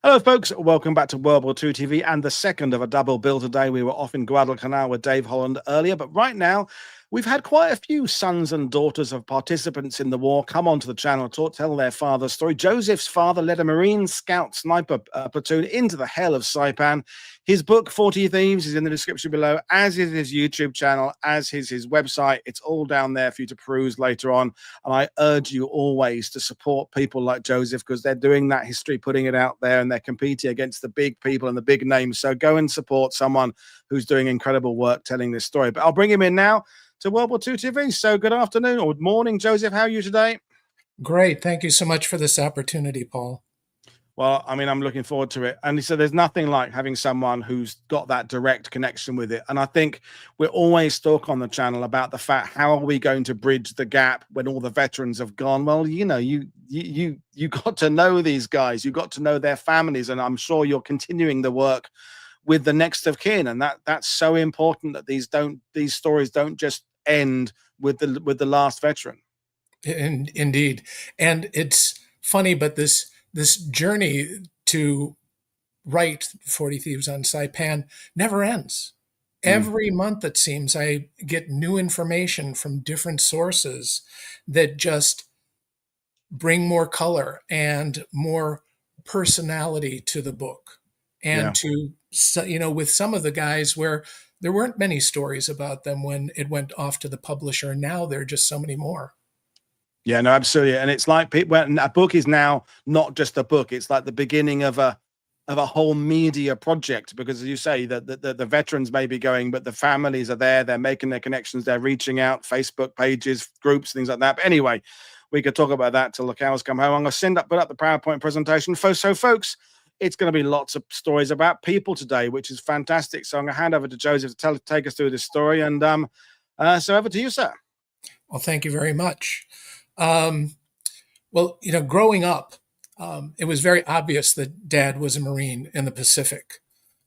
Hello, folks. Welcome back to World War II TV and the second of a double bill today. We were off in Guadalcanal with Dave Holland earlier, but right now we've had quite a few sons and daughters of participants in the war come onto the channel to tell their father's story. Joseph's father led a Marine Scout sniper platoon into the hell of Saipan. His book, 40 Thieves, is in the description below, as is his YouTube channel, as is his website. It's all down there for you to peruse later on. And I urge you always to support people like Joseph because they're doing that history, putting it out there, and they're competing against the big people and the big names. So go and support someone who's doing incredible work telling this story. But I'll bring him in now to World War II TV. So good afternoon or morning, Joseph. How are you today? Great. Thank you so much for this opportunity, Paul. Well, I mean, I'm looking forward to it. And so there's nothing like having someone who's got that direct connection with it. And I think we always talk on the channel about the fact, how are we going to bridge the gap when all the veterans have gone? Well, you know, you got to know these guys, you got to know their families, and I'm sure you're continuing the work with the next of kin. And that's so important that these stories don't just end with the last veteran. Indeed. And it's funny, but this journey to write 40 Thieves on Saipan never ends. Every month, it seems, I get new information from different sources that just bring more color and more personality to the book. And with some of the guys where there weren't many stories about them when it went off to the publisher, now there are just so many more. Yeah, no, absolutely. And it's like when a book is now not just a book, it's like the beginning of a whole media project, because as you say, that the veterans may be going, but the families are there, they're making their connections, they're reaching out, Facebook pages, groups, things like that. But anyway, we could talk about that till the cows come home. I'm going to put up the PowerPoint presentation. So folks, it's going to be lots of stories about people today, which is fantastic. So I'm going to hand over to Joseph to take us through this story. And so over to you, sir. Well, thank you very much. Growing up, it was very obvious that Dad was a Marine in the Pacific.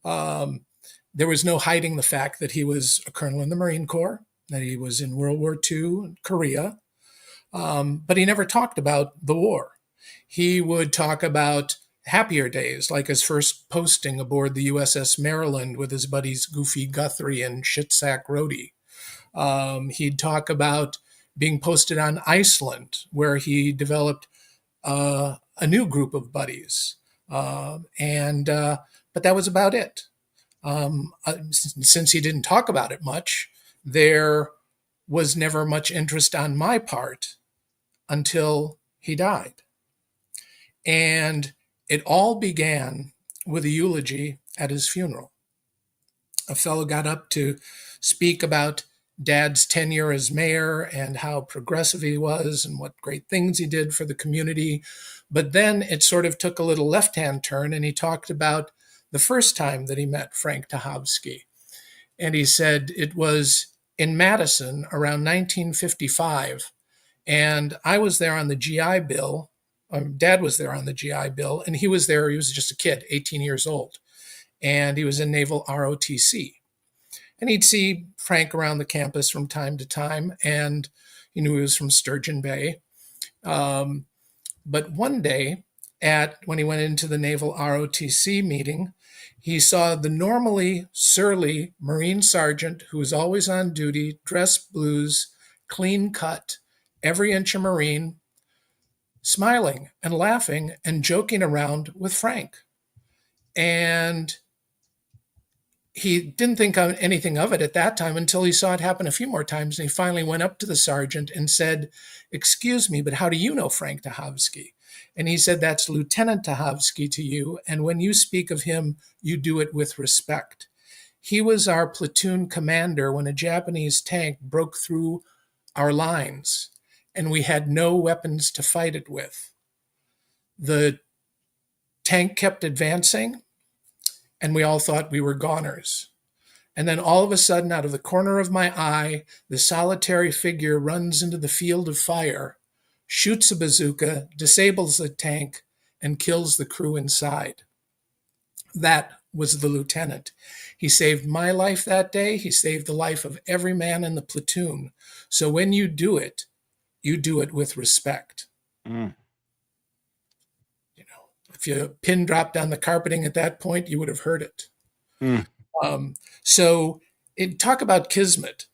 There was no hiding the fact that he was a colonel in the Marine Corps, that he was in World War II in Korea, but he never talked about the war. He would talk about happier days, like his first posting aboard the USS Maryland with his buddies Goofy Guthrie and Shitsack Rhodey. He'd talk about being posted on Iceland, where he developed a new group of buddies. But that was about it. Since he didn't talk about it much, there was never much interest on my part until he died. And it all began with a eulogy at his funeral. A fellow got up to speak about Dad's tenure as mayor and how progressive he was and what great things he did for the community. But then it sort of took a little left-hand turn, and he talked about the first time that he met Frank Tachovsky. And he said it was in Madison around 1955, and I was there on the GI Bill. Dad was there on the GI Bill, and he was there. He was just a kid, 18 years old, and he was in Naval ROTC. And he'd see Frank around the campus from time to time, and he knew he was from Sturgeon Bay. But one day, when he went into the Naval ROTC meeting, he saw the normally surly Marine sergeant who was always on duty, dressed blues, clean cut, every inch a Marine, smiling and laughing and joking around with Frank. And he didn't think anything of it at that time until he saw it happen a few more times. And he finally went up to the sergeant and said, "Excuse me, but how do you know Frank Tachovsky?" And he said, "That's Lieutenant Tachovsky to you. And when you speak of him, you do it with respect. He was our platoon commander when a Japanese tank broke through our lines and we had no weapons to fight it with. The tank kept advancing, and we all thought we were goners. And then all of a sudden, out of the corner of my eye, the solitary figure runs into the field of fire, shoots a bazooka, disables the tank, and kills the crew inside." That was the lieutenant. He saved my life that day. He saved the life of every man in the platoon. So when you do it with respect. If you pin dropped on the carpeting at that point, you would have heard it. Mm. So talk about kismet,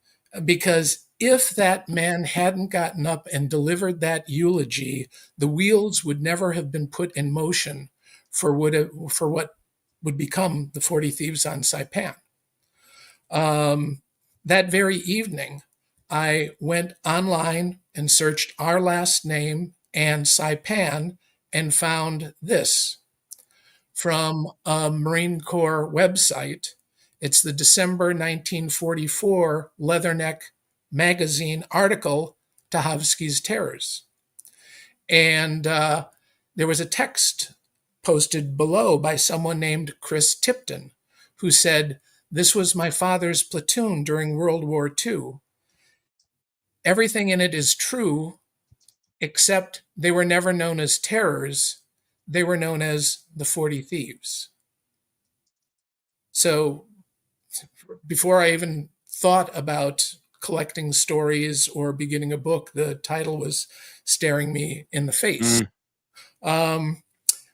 because if that man hadn't gotten up and delivered that eulogy, the wheels would never have been put in motion for what would become the 40 Thieves on Saipan. That very evening, I went online and searched our last name and Saipan and found this from a Marine Corps website. It's the December 1944 Leatherneck magazine article, Tachovsky's Terrors. And there was a text posted below by someone named Chris Tipton, who said, "This was my father's platoon during World War II. Everything in it is true, except they were never known as terrors. They were known as the 40 Thieves." So before I even thought about collecting stories or beginning a book, the title was staring me in the face.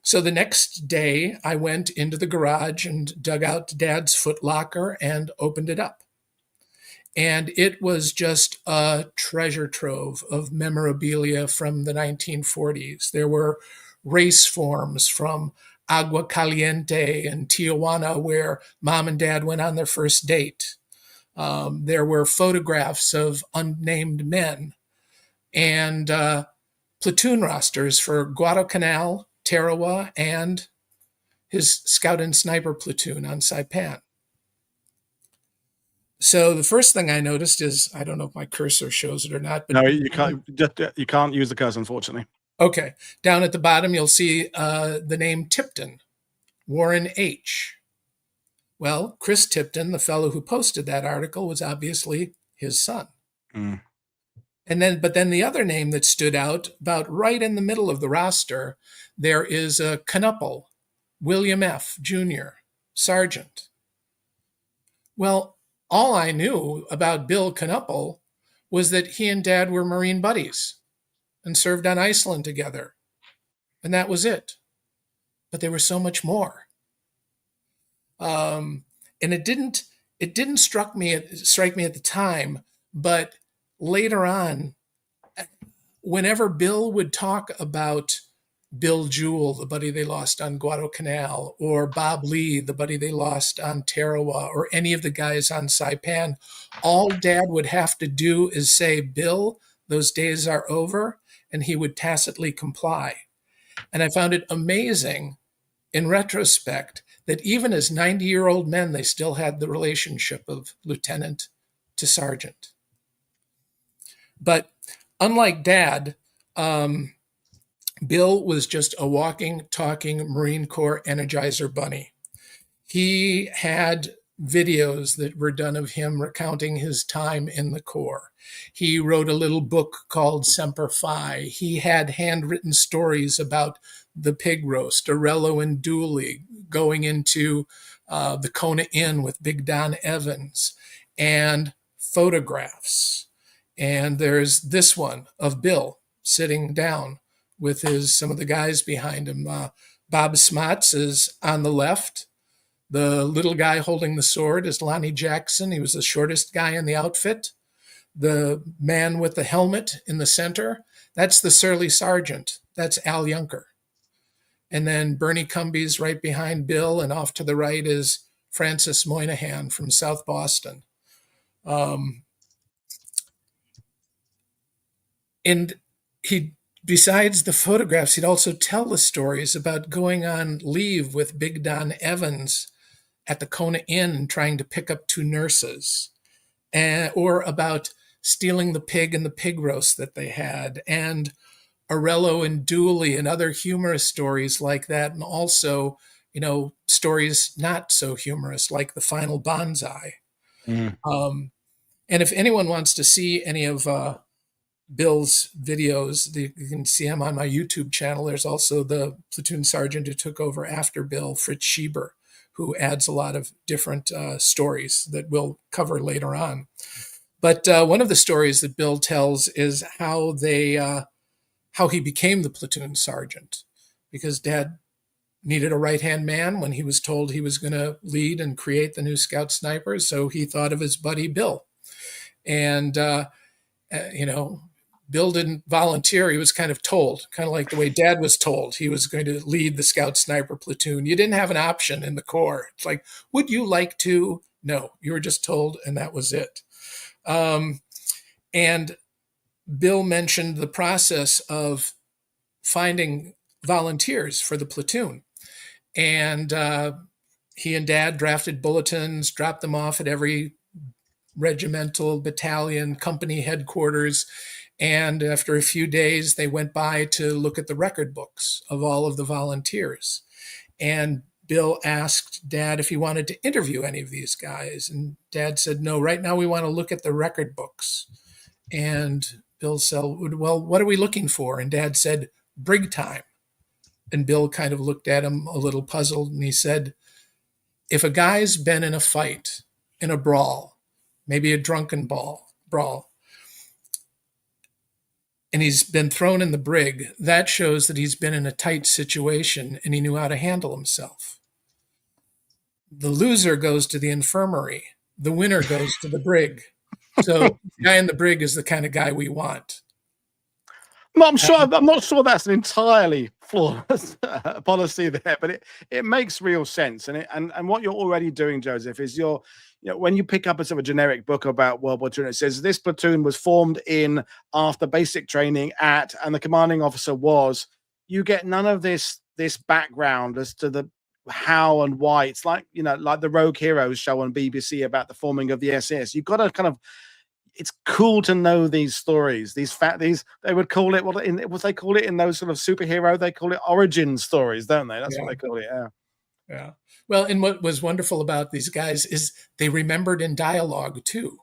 So the next day, I went into the garage and dug out Dad's footlocker and opened it up. And it was just a treasure trove of memorabilia from the 1940s. There were race forms from Agua Caliente and Tijuana, where Mom and Dad went on their first date. There were photographs of unnamed men and platoon rosters for Guadalcanal, Tarawa, and his scout and sniper platoon on Saipan. So the first thing I noticed is, I don't know if my cursor shows it or not, but no, you can't use the cursor, unfortunately. Okay, down at the bottom you'll see the name Tipton, Warren H. Well, Chris Tipton, the fellow who posted that article, was obviously his son. Mm. But then the other name that stood out, about right in the middle of the roster, there is a Canule, William F. Jr., Sergeant. Well, all I knew about Bill Canule was that he and Dad were Marine buddies and served on Iceland together. And that was it. But there was so much more. And it didn't strike me at the time, but later on, whenever Bill would talk about Bill Jewell, the buddy they lost on Guadalcanal, or Bob Lee, the buddy they lost on Tarawa, or any of the guys on Saipan, all Dad would have to do is say, "Bill, those days are over," and he would tacitly comply. And I found it amazing, in retrospect, that even as 90-year-old men, they still had the relationship of lieutenant to sergeant. But unlike Dad, Bill was just a walking, talking Marine Corps Energizer bunny. He had videos that were done of him recounting his time in the Corps. He wrote a little book called Semper Fi. He had handwritten stories about the pig roast, Arello and Dooley, going into the Kona Inn with Big Don Evans, and photographs. And there's this one of Bill sitting down with some of the guys behind him. Bob Smots is on the left. The little guy holding the sword is Lonnie Jackson. He was the shortest guy in the outfit. The man with the helmet in the center, that's the surly sergeant. That's Al Yunker. And then Bernie Cumby's right behind Bill, and off to the right is Francis Moynihan from South Boston. And besides the photographs, he'd also tell the stories about going on leave with Big Don Evans at the Kona Inn and trying to pick up 2 nurses, or about stealing the pig and the pig roast that they had, and Arello and Dooley and other humorous stories like that, and also, stories not so humorous, like the final bonsai. And if anyone wants to see any of Bill's videos, you can see him on my YouTube channel. There's also the platoon sergeant who took over after Bill, Fritz Schieber, who adds a lot of different stories that we'll cover later on. But one of the stories that Bill tells is how he became the platoon sergeant, because Dad needed a right-hand man when he was told he was going to lead and create the new Scout Snipers. So he thought of his buddy Bill. And, Bill didn't volunteer. He was kind of told, kind of like the way Dad was told he was going to lead the Scout Sniper platoon. You didn't have an option in the Corps. It's like, would you like to? No, you were just told, and that was it. And Bill mentioned the process of finding volunteers for the platoon. And he and Dad drafted bulletins, dropped them off at every regimental, battalion, company headquarters. And after a few days, they went by to look at the record books of all of the volunteers. And Bill asked Dad if he wanted to interview any of these guys. And Dad said, no, right now we want to look at the record books. And Bill said, well, what are we looking for? And Dad said, brig time. And Bill kind of looked at him a little puzzled, and he said, if a guy's been in a fight, in a brawl, maybe a drunken brawl, and he's been thrown in the brig, that shows that he's been in a tight situation and he knew how to handle himself. The loser goes to the infirmary. The winner goes to the brig. So the guy in the brig is the kind of guy we want. I'm not sure that's an entirely flawless policy there, but it makes real sense. And what you're already doing, Joseph, is when you pick up a sort of a generic book about World War II, and it says this platoon was formed in after basic training at, and the commanding officer was, you get none of this background as to the how and why. It's like the Rogue Heroes show on BBC about the forming of the SS. You've got to kind of, it's cool to know these stories, these they would call it what they call it in those sort of superhero, they call it origin stories, don't they? That's what they call it. Yeah. Well, and what was wonderful about these guys is they remembered in dialogue too.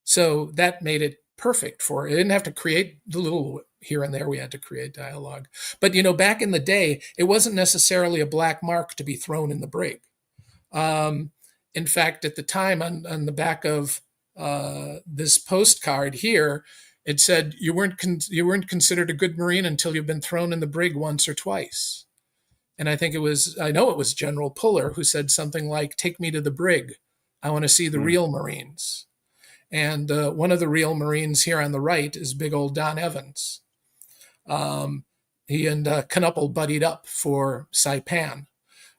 So that made it perfect for it. It didn't have to create the little here and there. We had to create dialogue. But, back in the day, it wasn't necessarily a black mark to be thrown in the brig. In fact, at the time on the back of this postcard here, it said you weren't considered a good Marine until you've been thrown in the brig once or twice. And I know it was General Puller who said something like, take me to the brig. I want to see the real Marines. And one of the real Marines here on the right is big old Don Evans. He and Canule buddied up for Saipan.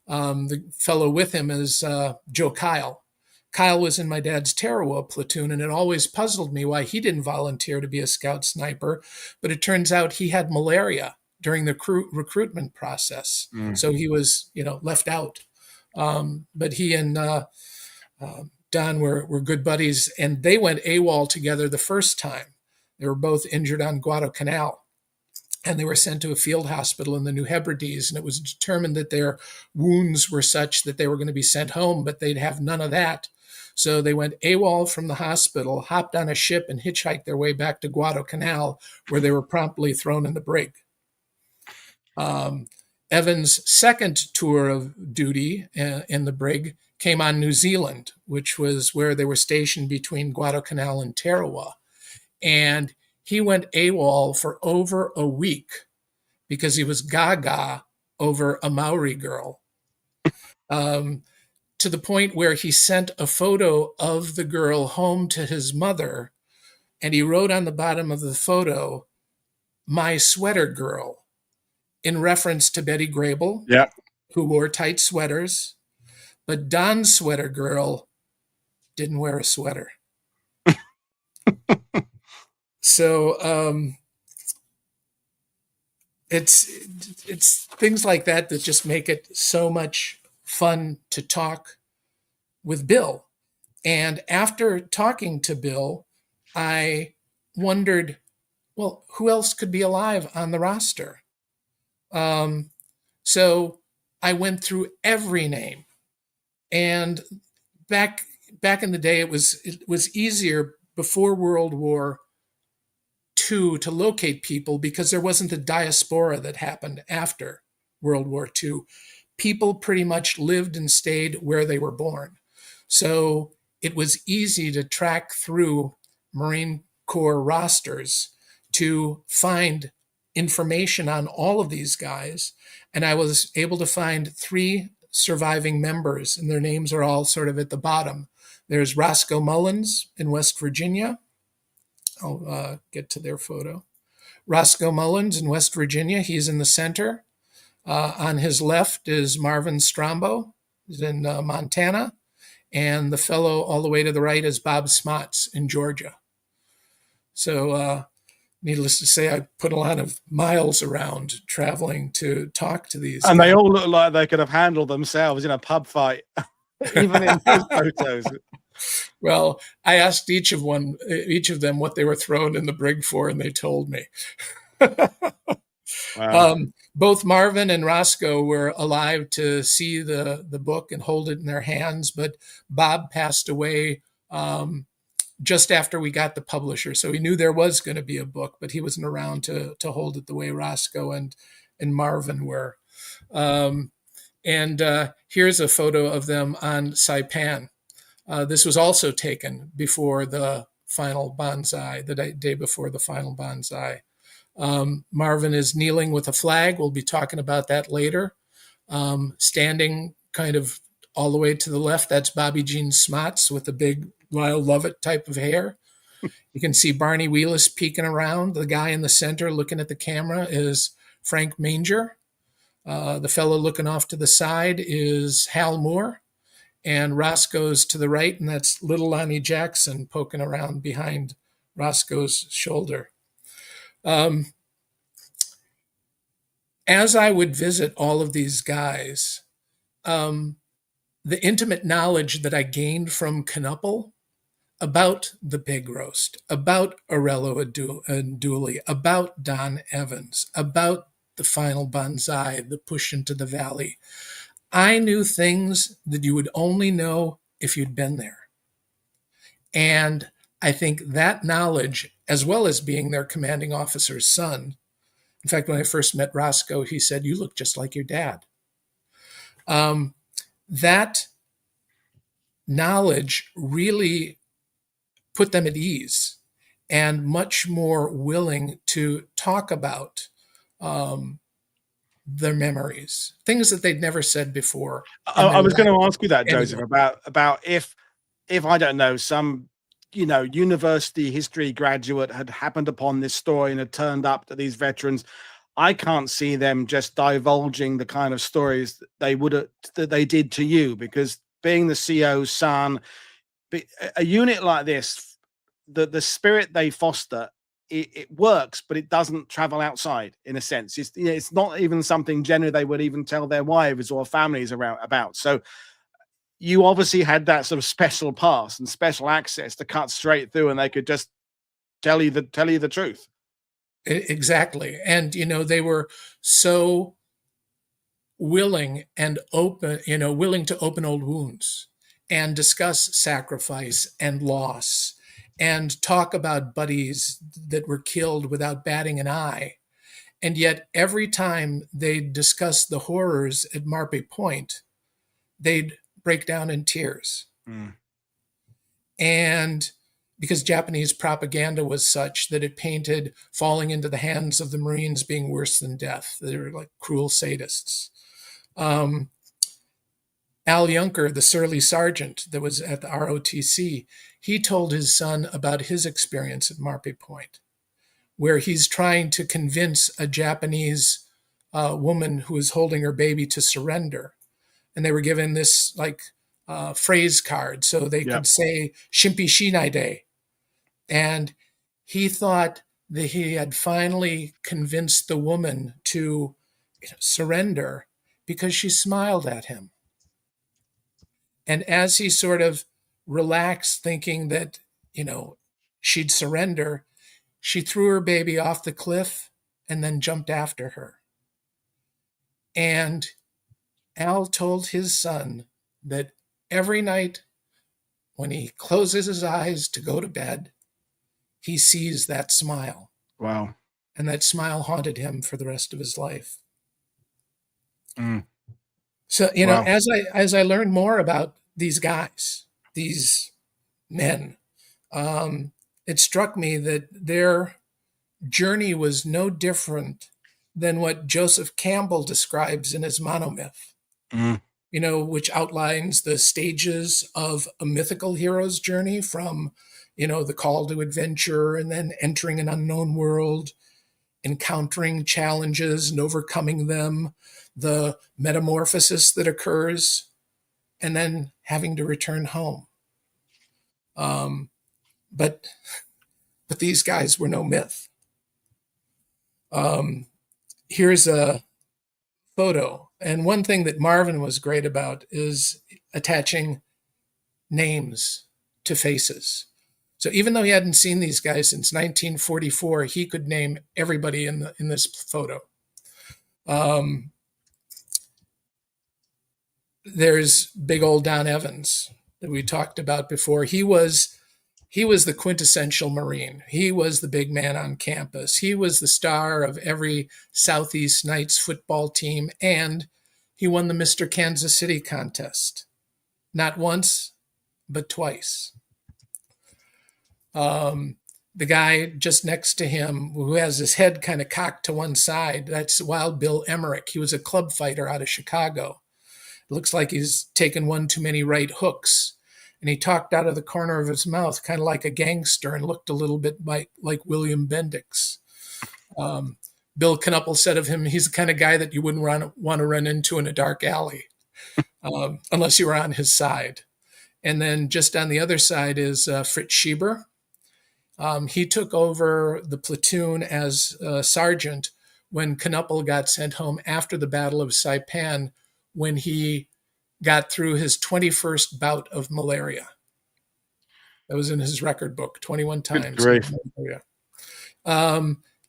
The fellow with him is Joe Kyle. Kyle was in my dad's Tarawa platoon, and it always puzzled me why he didn't volunteer to be a scout sniper. But it turns out he had malaria during the recruitment process. So he was, left out. But he and Don were good buddies, and they went AWOL together the first time. They were both injured on Guadalcanal, and they were sent to a field hospital in the New Hebrides, and it was determined that their wounds were such that they were going to be sent home, but they'd have none of that. So they went AWOL from the hospital, hopped on a ship, and hitchhiked their way back to Guadalcanal, where they were promptly thrown in the brig. Evans' second tour of duty in the brig came on New Zealand, which was where they were stationed between Guadalcanal and Tarawa. And he went AWOL for over a week because he was gaga over a Maori girl. To the point where he sent a photo of the girl home to his mother, and he wrote on the bottom of the photo, "My sweater girl," in reference to Betty Grable, who wore tight sweaters. But Don's sweater girl didn't wear a sweater. So it's things like that just make it so much fun to talk with Bill. And after talking to Bill, I wondered, well, who else could be alive on the roster? So I went through every name. And back in the day, it was easier before World War II to locate people because there wasn't the diaspora that happened after World War II. People pretty much lived and stayed where they were born. So it was easy to track through Marine Corps rosters to find information on all of these guys, and I was able to find 3 surviving members, and their names are all sort of at the bottom. There's Roscoe Mullins in West Virginia. I'll get to their photo. Roscoe Mullins in West Virginia, he's in the center. On his left is Marvin Strombo, he's in Montana. And the fellow all the way to the right is Bob Smots in Georgia. So needless to say, I put a lot of miles around traveling to talk to these And guys. they all look like they could have handled themselves in a pub fight, even in those photos. Well, I asked each of them what they were thrown in the brig for, and they told me. Wow. Both Marvin and Roscoe were alive to see the book and hold it in their hands, but Bob passed away just after we got the publisher. So he knew there was going to be a book, but he wasn't around to hold it the way Roscoe and Marvin were. Here's a photo of them on Saipan. This was also taken before the final banzai, the day before the final banzai. Marvin is kneeling with a flag. We'll be talking about that later. Standing kind of all the way to the left, that's Bobby Jean Smots with a big Lyle Lovett type of hair. You can see Barney Wheelis peeking around. The guy in the center looking at the camera is Frank Manger. The fellow looking off to the side is Hal Moore. And Roscoe's to the right, and that's little Lonnie Jackson poking around behind Roscoe's shoulder. As I would visit all of these guys, the intimate knowledge that I gained from Canule about the pig roast, about Aurelio Aduli, about Don Evans, about the final banzai, the push into the valley, I knew things that you would only know if you'd been there. And I think that knowledge, as well as being their commanding officer's son, in fact, when I first met Roscoe, he said, "You look just like your dad." That knowledge really put them at ease and much more willing to talk about their memories, things that they'd never said before. I was going to ask you that, Joseph, about if I don't know, some university history graduate had happened upon this story and had turned up to these veterans. I can't see them just divulging the kind of stories that they did to you, because being the CO's son, a unit like this, the spirit they foster, it works, but it doesn't travel outside. In a sense, it's not even something generally they would even tell their wives or families about. So you obviously had that sort of special pass and special access to cut straight through, and they could just tell you the truth. Exactly. And they were so willing and open, willing to open old wounds and discuss sacrifice and loss and talk about buddies that were killed without batting an eye. And yet every time they discussed the horrors at Marpe Point, they'd break down in tears. And because Japanese propaganda was such that it painted falling into the hands of the Marines being worse than death. They were like cruel sadists. Al Junker, the surly sergeant that was at the ROTC, he told his son about his experience at Marpe Point, where he's trying to convince a Japanese woman who is holding her baby to surrender. And they were given this phrase card so they could say "Shimpi Shinaide." And he thought that he had finally convinced the woman to surrender because she smiled at him. And as he sort of relaxed, thinking that, she'd surrender, she threw her baby off the cliff and then jumped after her. And Al told his son that every night when he closes his eyes to go to bed, he sees that smile. Wow. And that smile haunted him for the rest of his life. So, Wow. as I learned more about these guys, these men, it struck me that their journey was no different than what Joseph Campbell describes in his monomyth, Mm. which outlines the stages of a mythical hero's journey from, the call to adventure and then entering an unknown world, encountering challenges and overcoming them, the metamorphosis that occurs, and then having to return home. But these guys were no myth. Here's a photo. And one thing that Marvin was great about is attaching names to faces. So even though he hadn't seen these guys since 1944, he could name everybody in this photo. There's big old Don Evans that we talked about before. He was the quintessential Marine. He was the big man on campus. He was the star of every Southeast Knights football team, and he won the Mr. Kansas City contest. Not once, but twice. The guy just next to him who has his head kind of cocked to one side, that's Wild Bill Emmerich. He was a club fighter out of Chicago. It looks like he's taken one too many right hooks. And he talked out of the corner of his mouth, kind of like a gangster, and looked a little bit like William Bendix. Bill Canule said of him, he's the kind of guy that you wouldn't want to run into in a dark alley, unless you were on his side. And then just on the other side is Fritz Schieber. He took over the platoon as a sergeant when Canule got sent home after the Battle of Saipan, when he got through his 21st bout of malaria. That was in his record book, 21 times.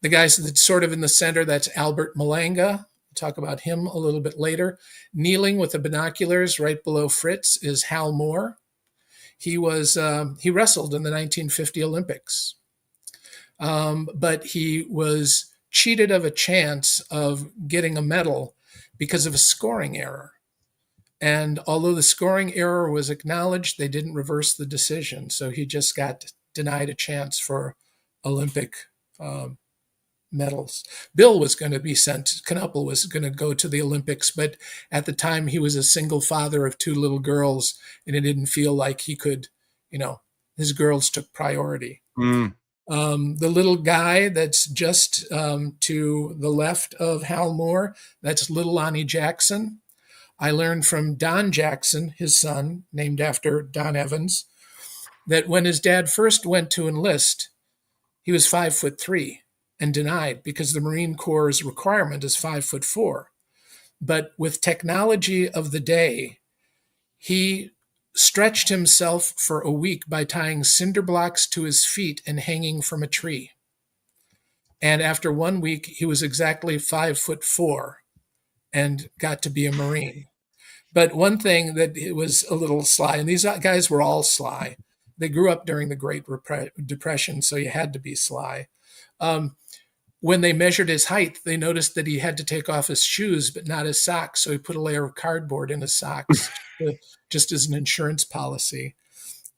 The guy that's sort of in the center, that's Albert Malanga. We'll talk about him a little bit later. Kneeling with the binoculars right below Fritz is Hal Moore. He wrestled in the 1950 Olympics, but he was cheated of a chance of getting a medal because of a scoring error. And although the scoring error was acknowledged, they didn't reverse the decision. So he just got denied a chance for Olympic medals. Bill was going to be sent, Canule was going to go to the Olympics, but at the time he was a single father of two little girls, and it didn't feel like he could, his girls took priority. Mm. The little guy that's just to the left of Hal Moore, that's little Lonnie Jackson. I learned from Don Jackson, his son, named after Don Evans, that when his dad first went to enlist, he was 5'3" and denied because the Marine Corps' requirement is 5'4". But with technology of the day, he stretched himself for a week by tying cinder blocks to his feet and hanging from a tree. And after 1 week, he was exactly 5'4" and got to be a Marine. But one thing that it was a little sly, and these guys were all sly. They grew up during the Great Depression, so you had to be sly. When they measured his height, they noticed that he had to take off his shoes, but not his socks. So he put a layer of cardboard in his socks, just as an insurance policy.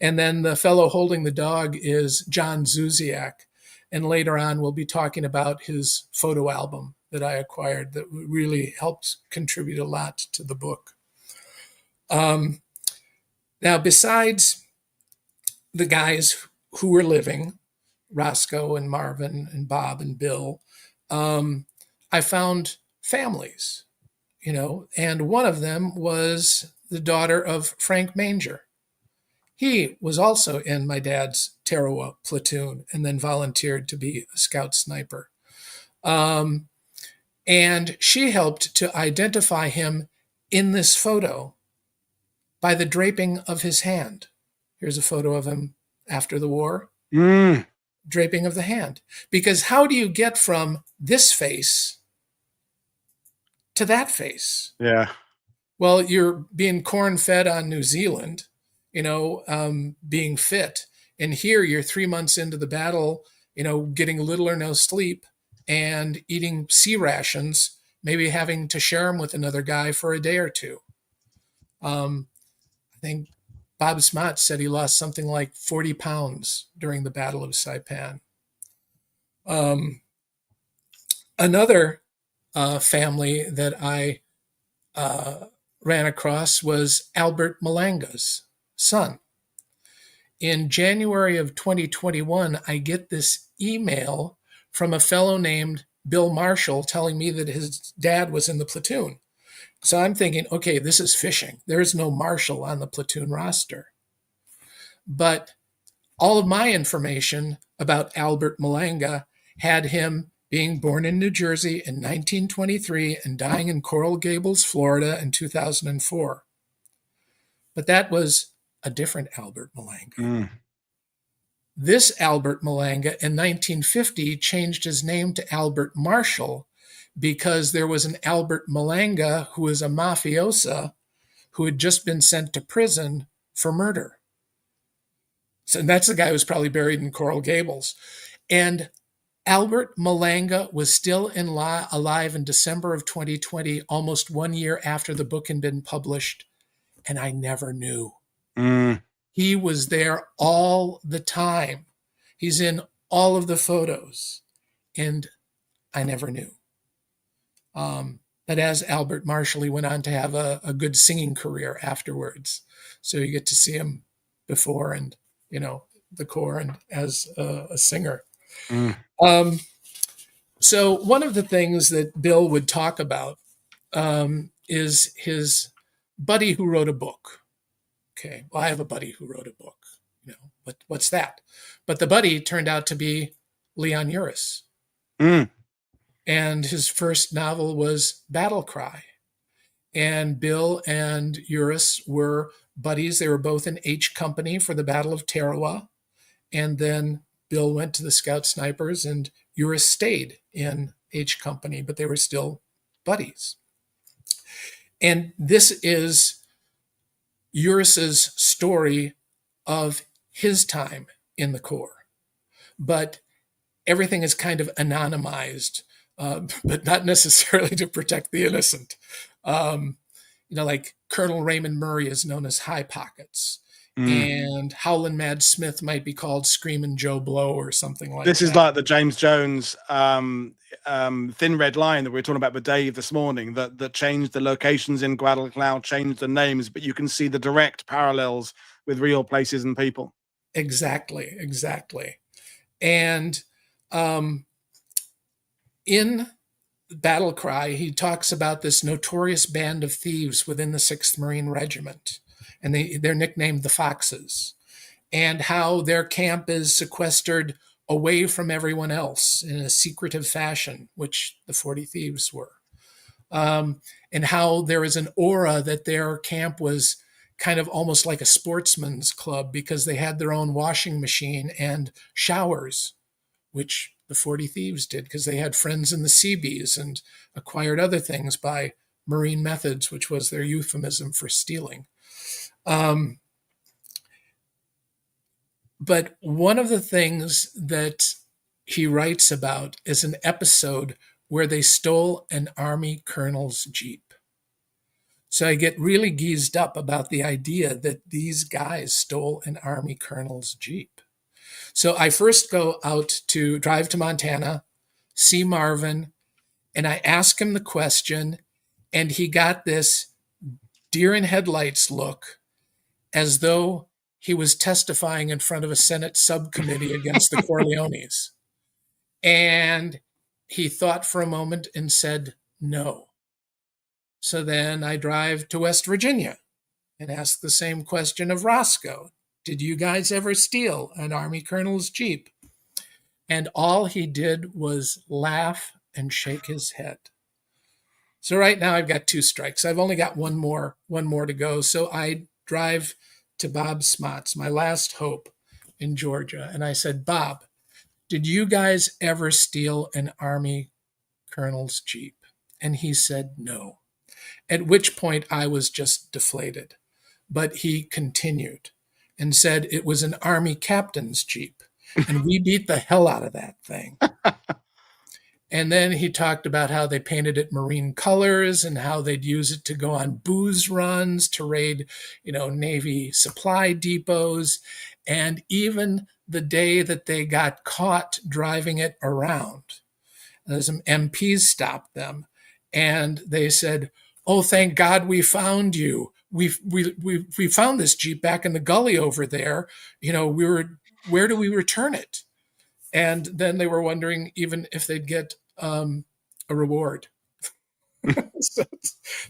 And then the fellow holding the dog is John Zuziak. And later on, we'll be talking about his photo album that I acquired that really helped contribute a lot to the book. Now, besides the guys who were living, Roscoe and Marvin and Bob and Bill, I found families, and one of them was the daughter of Frank Manger. He was also in my dad's Tarawa platoon and then volunteered to be a scout sniper. And she helped to identify him in this photo by the draping of his hand. Here's a photo of him after the war. Draping of the hand. Because how do you get from this face to that face? Yeah. Well, you're being corn-fed on New Zealand, being fit. And here you're 3 months into the battle, getting little or no sleep and eating sea rations, maybe having to share them with another guy for a day or two. I think Bob Smots said he lost something like 40 pounds during the Battle of Saipan. Another family that I ran across was Albert Malanga's son. In January of 2021, I get this email from a fellow named Bill Marshall telling me that his dad was in the platoon. So I'm thinking, okay, this is phishing. There is no Marshall on the platoon roster. But all of my information about Albert Malanga had him being born in New Jersey in 1923 and dying in Coral Gables, Florida in 2004. But that was a different Albert Malanga. This Albert Malanga in 1950 changed his name to Albert Marshall because there was an Albert Malanga who was a mafiosa who had just been sent to prison for murder. So that's the guy who was probably buried in Coral Gables. And Albert Malanga was still alive in December of 2020, almost 1 year after the book had been published, and I never knew. He was there all the time. He's in all of the photos, and I never knew. But as Albert Marshall, he went on to have a good singing career afterwards. So you get to see him before and, the Corps and as a singer. So one of the things that Bill would talk about is his buddy who wrote a book. Okay, well, I have a buddy who wrote a book. What's that? But the buddy turned out to be Leon Uris. And his first novel was Battle Cry. And Bill and Uris were buddies. They were both in H Company for the Battle of Tarawa. And then Bill went to the Scout Snipers and Uris stayed in H Company, but they were still buddies. And this is Uris's story of his time in the Corps. But everything is kind of anonymized, but not necessarily to protect the innocent. Like Colonel Raymond Murray is known as High Pockets. And Howlin' Mad Smith might be called Screamin' Joe Blow or something like that. This is like the James Jones Thin Red Line that we were talking about with Dave this morning, that changed the locations in Guadalcanal, changed the names, but you can see the direct parallels with real places and people. Exactly. And in Battle Cry, he talks about this notorious band of thieves within the 6th Marine Regiment, and they're nicknamed the Foxes, and how their camp is sequestered away from everyone else in a secretive fashion, which the 40 Thieves were, and how there is an aura that their camp was kind of almost like a sportsman's club because they had their own washing machine and showers, which the 40 Thieves did because they had friends in the Seabees and acquired other things by marine methods, which was their euphemism for stealing. But one of the things that he writes about is an episode where they stole an Army colonel's Jeep. So I get really geezed up about the idea that these guys stole an Army colonel's Jeep. So I first go out to drive to Montana, see Marvin, and I ask him the question, and he got this deer in headlights look as though he was testifying in front of a Senate subcommittee against the Corleones. And he thought for a moment and said, no. So then I drive to West Virginia and ask the same question of Roscoe. Did you guys ever steal an Army colonel's Jeep? And all he did was laugh and shake his head. So right now I've got 2 strikes. I've only got one more to go. So I drive to Bob Smott's, my last hope in Georgia. And I said, Bob, did you guys ever steal an Army colonel's Jeep? And he said, no. At which point I was just deflated. But he continued and said it was an Army captain's Jeep. And we beat the hell out of that thing. And then he talked about how they painted it marine colors and how they'd use it to go on booze runs to raid, Navy supply depots. And even the day that they got caught driving it around. Some MPs stopped them, and they said, "Oh, thank God we found you. We found this Jeep back in the gully over there. Where do we return it?" And then they were wondering even if they'd get a reward. So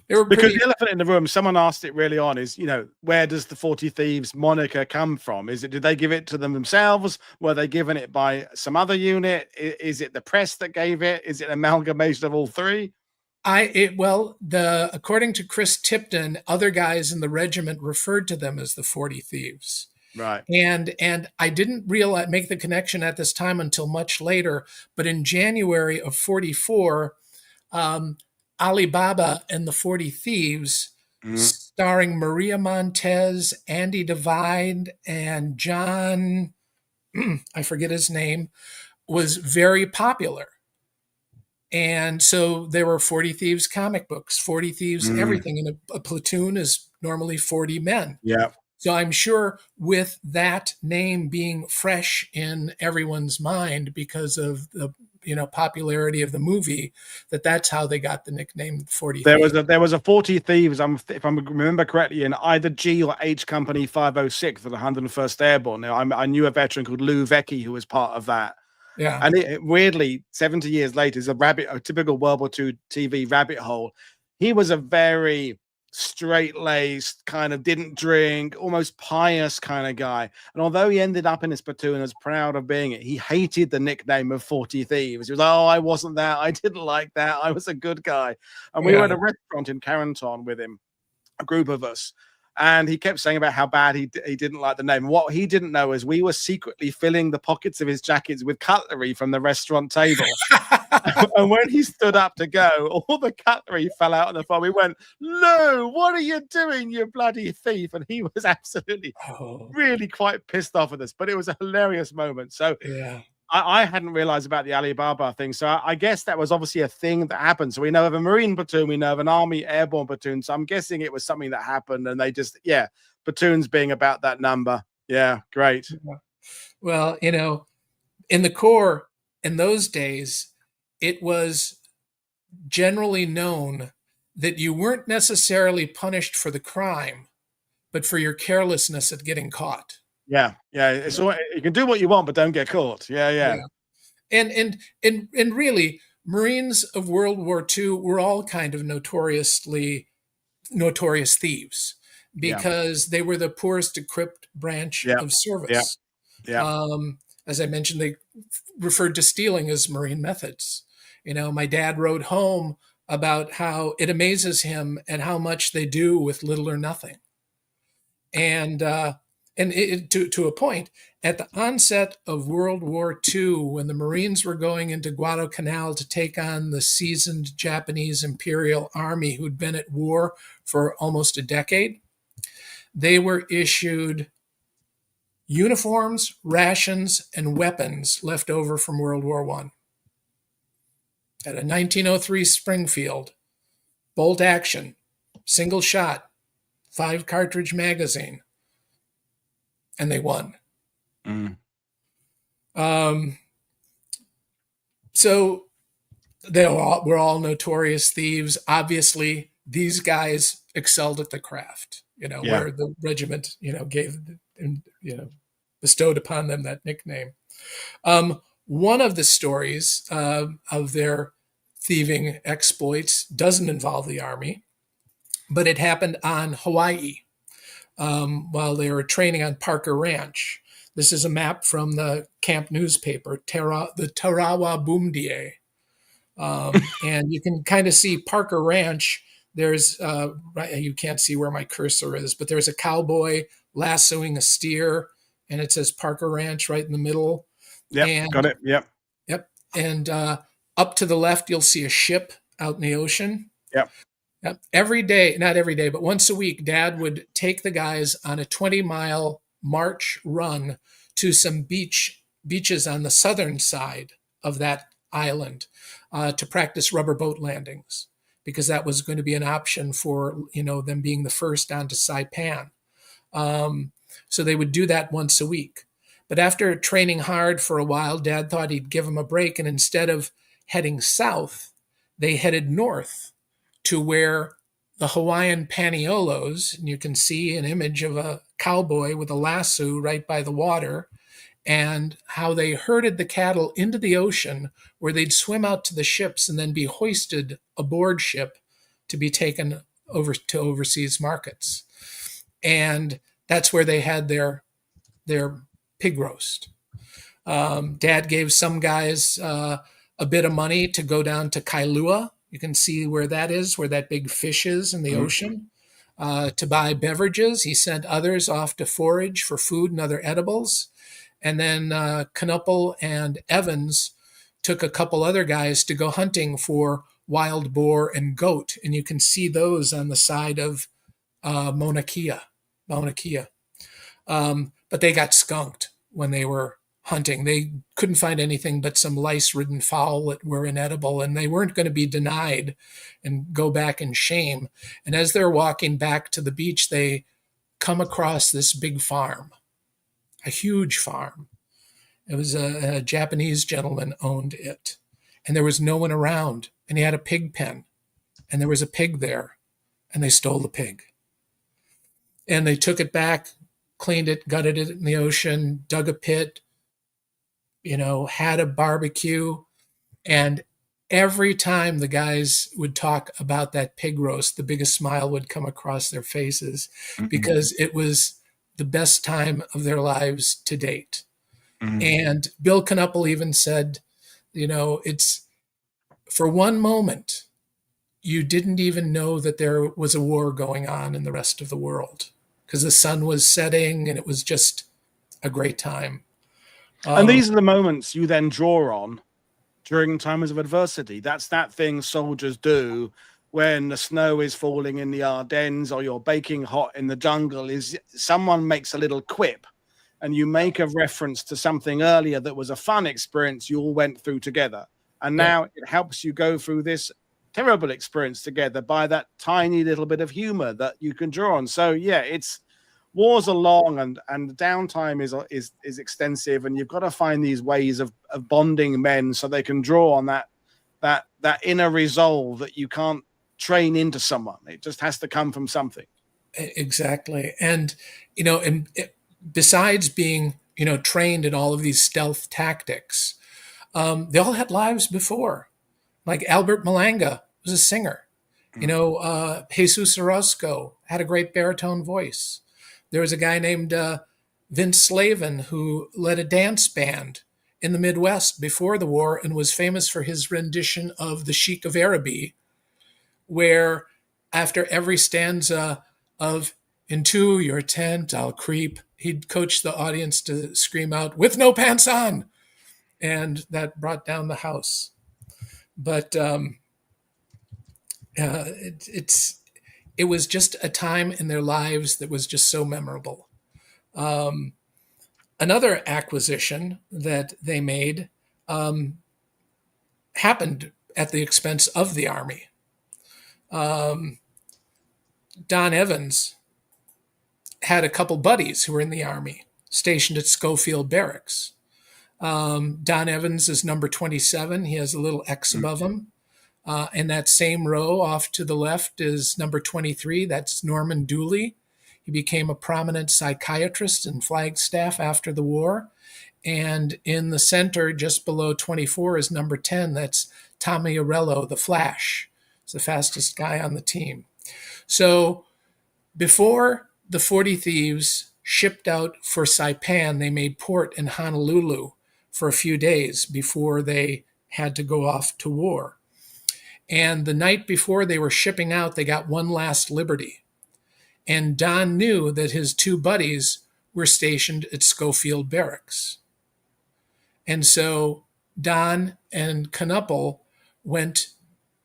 they were Because pretty. the elephant in the room, someone asked it really on, is, where does the 40 Thieves moniker come from? Did they give it to them themselves? Were they given it by some other unit? Is it the press that gave it? Is it an amalgamation of all three? According to Chris Tipton, other guys in the regiment referred to them as the 40 Thieves. Right. And I didn't make the connection at this time until much later. But in January of 44, Alibaba and the 40 Thieves, starring Maria Montez, Andy Devine, and John, I forget his name, was very popular. And so there were 40 Thieves comic books, 40 Thieves everything. And a platoon is normally 40 men. Yeah. So I'm sure with that name being fresh in everyone's mind because of the popularity of the movie, that's how they got the nickname 40 Thieves. There was a 40 Thieves, if I remember correctly, in either G or H Company 506 of the 101st Airborne. Now, I knew a veteran called Lou Vecchi who was part of that. Yeah. And weirdly, 70 years later, is a typical World War II TV rabbit hole. He was a very straight-laced, kind of didn't drink, almost pious kind of guy. And although he ended up in his platoon and was proud of being it, he hated the nickname of 40 Thieves. He was, "Oh, I wasn't that. I didn't like that. I was a good guy." And we were at a restaurant in Carenton with him, a group of us. And he kept saying about how bad he didn't like the name. What he didn't know is we were secretly filling the pockets of his jackets with cutlery from the restaurant table. And when he stood up to go, all the cutlery fell out on the floor. We went, "No, what are you doing, you bloody thief?" And he was absolutely really quite pissed off at us. But it was a hilarious moment. So yeah. I hadn't realized about the Alibaba thing. So I guess that was obviously a thing that happened. So we know of a Marine platoon, we know of an Army airborne platoon. So I'm guessing it was something that happened and they just, platoons being about that number. Yeah, great. Well, in the Corps in those days, it was generally known that you weren't necessarily punished for the crime, but for your carelessness at getting caught. Yeah. It's all, you can do what you want, but don't get caught. Yeah. And really, Marines of World War II were all kind of notorious thieves because they were the poorest equipped branch of service. Yeah. As I mentioned, they referred to stealing as Marine methods. My dad wrote home about how it amazes him at how much they do with little or nothing. And to a point, at the onset of World War II, when the Marines were going into Guadalcanal to take on the seasoned Japanese Imperial Army who'd been at war for almost a decade, they were issued uniforms, rations, and weapons left over from World War I. At a 1903 Springfield, bolt action, single shot, 5-cartridge magazine, and they won. So they were all notorious thieves. Obviously, these guys excelled at the craft, where the regiment, bestowed upon them that nickname. One of the stories of their thieving exploits doesn't involve the Army, but it happened on Hawaii while they were training on Parker Ranch. This is a map from the camp newspaper, the Tarawa Boomdie. And you can kind of see Parker Ranch. There's, you can't see where my cursor is, but there's a cowboy lassoing a steer, and it says Parker Ranch right in the middle. Yeah, got it. Yep. And up to the left, you'll see a ship out in the ocean. Yep. Every day, not every day, but once a week, Dad would take the guys on a 20-mile march run to some beaches on the southern side of that island to practice rubber boat landings, because that was going to be an option for them being the first onto Saipan. So they would do that once a week. But after training hard for a while, Dad thought he'd give him a break. And instead of heading south, they headed north to where the Hawaiian Paniolos, and you can see an image of a cowboy with a lasso right by the water, and how they herded the cattle into the ocean where they'd swim out to the ships and then be hoisted aboard ship to be taken over to overseas markets. And that's where they had their pig roast. Dad gave some guys a bit of money to go down to Kailua. You can see where that is, where that big fish is in the ocean, to buy beverages. He sent others off to forage for food and other edibles. And then Canule and Evans took a couple other guys to go hunting for wild boar and goat. And you can see those on the side of Mauna Kea. But they got skunked when they were hunting. They couldn't find anything but some lice-ridden fowl that were inedible, and they weren't going to be denied and go back in shame. And as they're walking back to the beach, they come across this big farm, a huge farm. It was a Japanese gentleman owned it, and there was no one around, and he had a pig pen, and there was a pig there, and they stole the pig. And they took it back, cleaned it, gutted it in the ocean, dug a pit, had a barbecue. And every time the guys would talk about that pig roast, the biggest smile would come across their faces because it was the best time of their lives to date. And Bill Canule even said, it's for one moment, you didn't even know that there was a war going on in the rest of the world because the sun was setting and it was just a great time. And these are the moments you then draw on during times of adversity. That's that thing soldiers do when the snow is falling in the Ardennes or you're baking hot in the jungle, is someone makes a little quip and you make a reference to something earlier that was a fun experience you all went through together. And now it helps you go through this terrible experience together by that tiny little bit of humor that you can draw on. So wars are long and the downtime is extensive, and you've got to find these ways of bonding men so they can draw on that inner resolve that you can't train into someone. It just has to come from something. Exactly. And besides being trained in all of these stealth tactics, they all had lives before. Like Albert Malanga was a singer. Jesus Orozco had a great baritone voice. There was a guy named Vince Slavin who led a dance band in the Midwest before the war and was famous for his rendition of The Sheik of Araby, where after every stanza of "Into your tent I'll creep," he'd coach the audience to scream out, "With no pants on!" And that brought down the house. But it was just a time in their lives that was just so memorable. Another acquisition that they made happened at the expense of the Army. Don Evans had a couple buddies who were in the Army, stationed at Schofield Barracks. Don Evans is number 27. He has a little X above him. In that same row off to the left is number 23. That's Norman Dooley. He became a prominent psychiatrist in Flagstaff after the war. And in the center, just below 24, is number 10. That's Tommy Arello, the Flash. He's the fastest guy on the team. So before the 40 Thieves shipped out for Saipan, they made port in Honolulu for a few days before they had to go off to war. And the night before they were shipping out, they got one last liberty. And Don knew that his two buddies were stationed at Schofield Barracks. And so Don and Canule went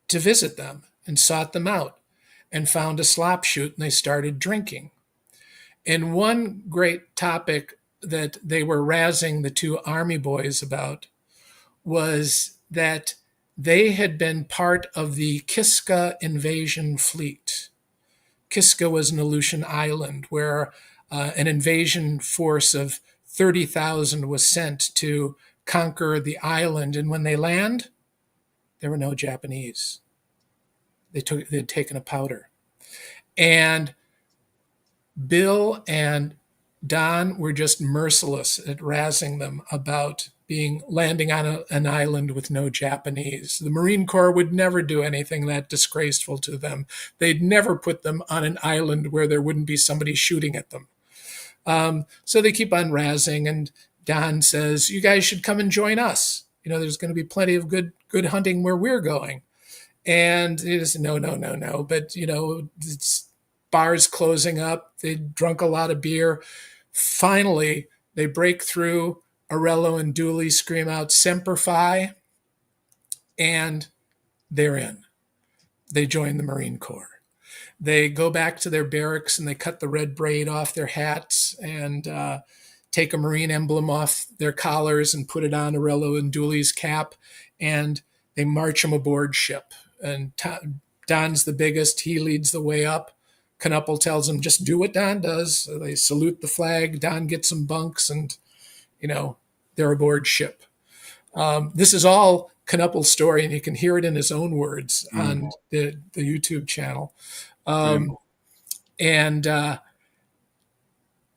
to visit them and sought them out and found a slop chute, and they started drinking. And one great topic that they were razzing the two Army boys about was that they had been part of the Kiska invasion fleet. Kiska was an Aleutian island where an invasion force of 30,000 was sent to conquer the island. And when they land, there were no Japanese. They'd taken a powder. And Bill and Don were just merciless at razzing them about landing on an island with no Japanese. The Marine Corps would never do anything that disgraceful to them. They'd never put them on an island where there wouldn't be somebody shooting at them. So they keep on razzing, and Don says, "You guys should come and join us. There's going to be plenty of good hunting where we're going." And it is no. But it's bars closing up. They drunk a lot of beer. Finally, they break through. Arello and Dooley scream out "Semper Fi," and they're in. They join the Marine Corps. They go back to their barracks and they cut the red braid off their hats and take a Marine emblem off their collars and put it on Arello and Dooley's cap, and they march them aboard ship. And Don's the biggest. He leads the way up. Canule tells them, just do what Don does. So they salute the flag. Don gets some bunks, and they're aboard ship. This is all Canule's story, and you can hear it in his own words on the YouTube channel. And the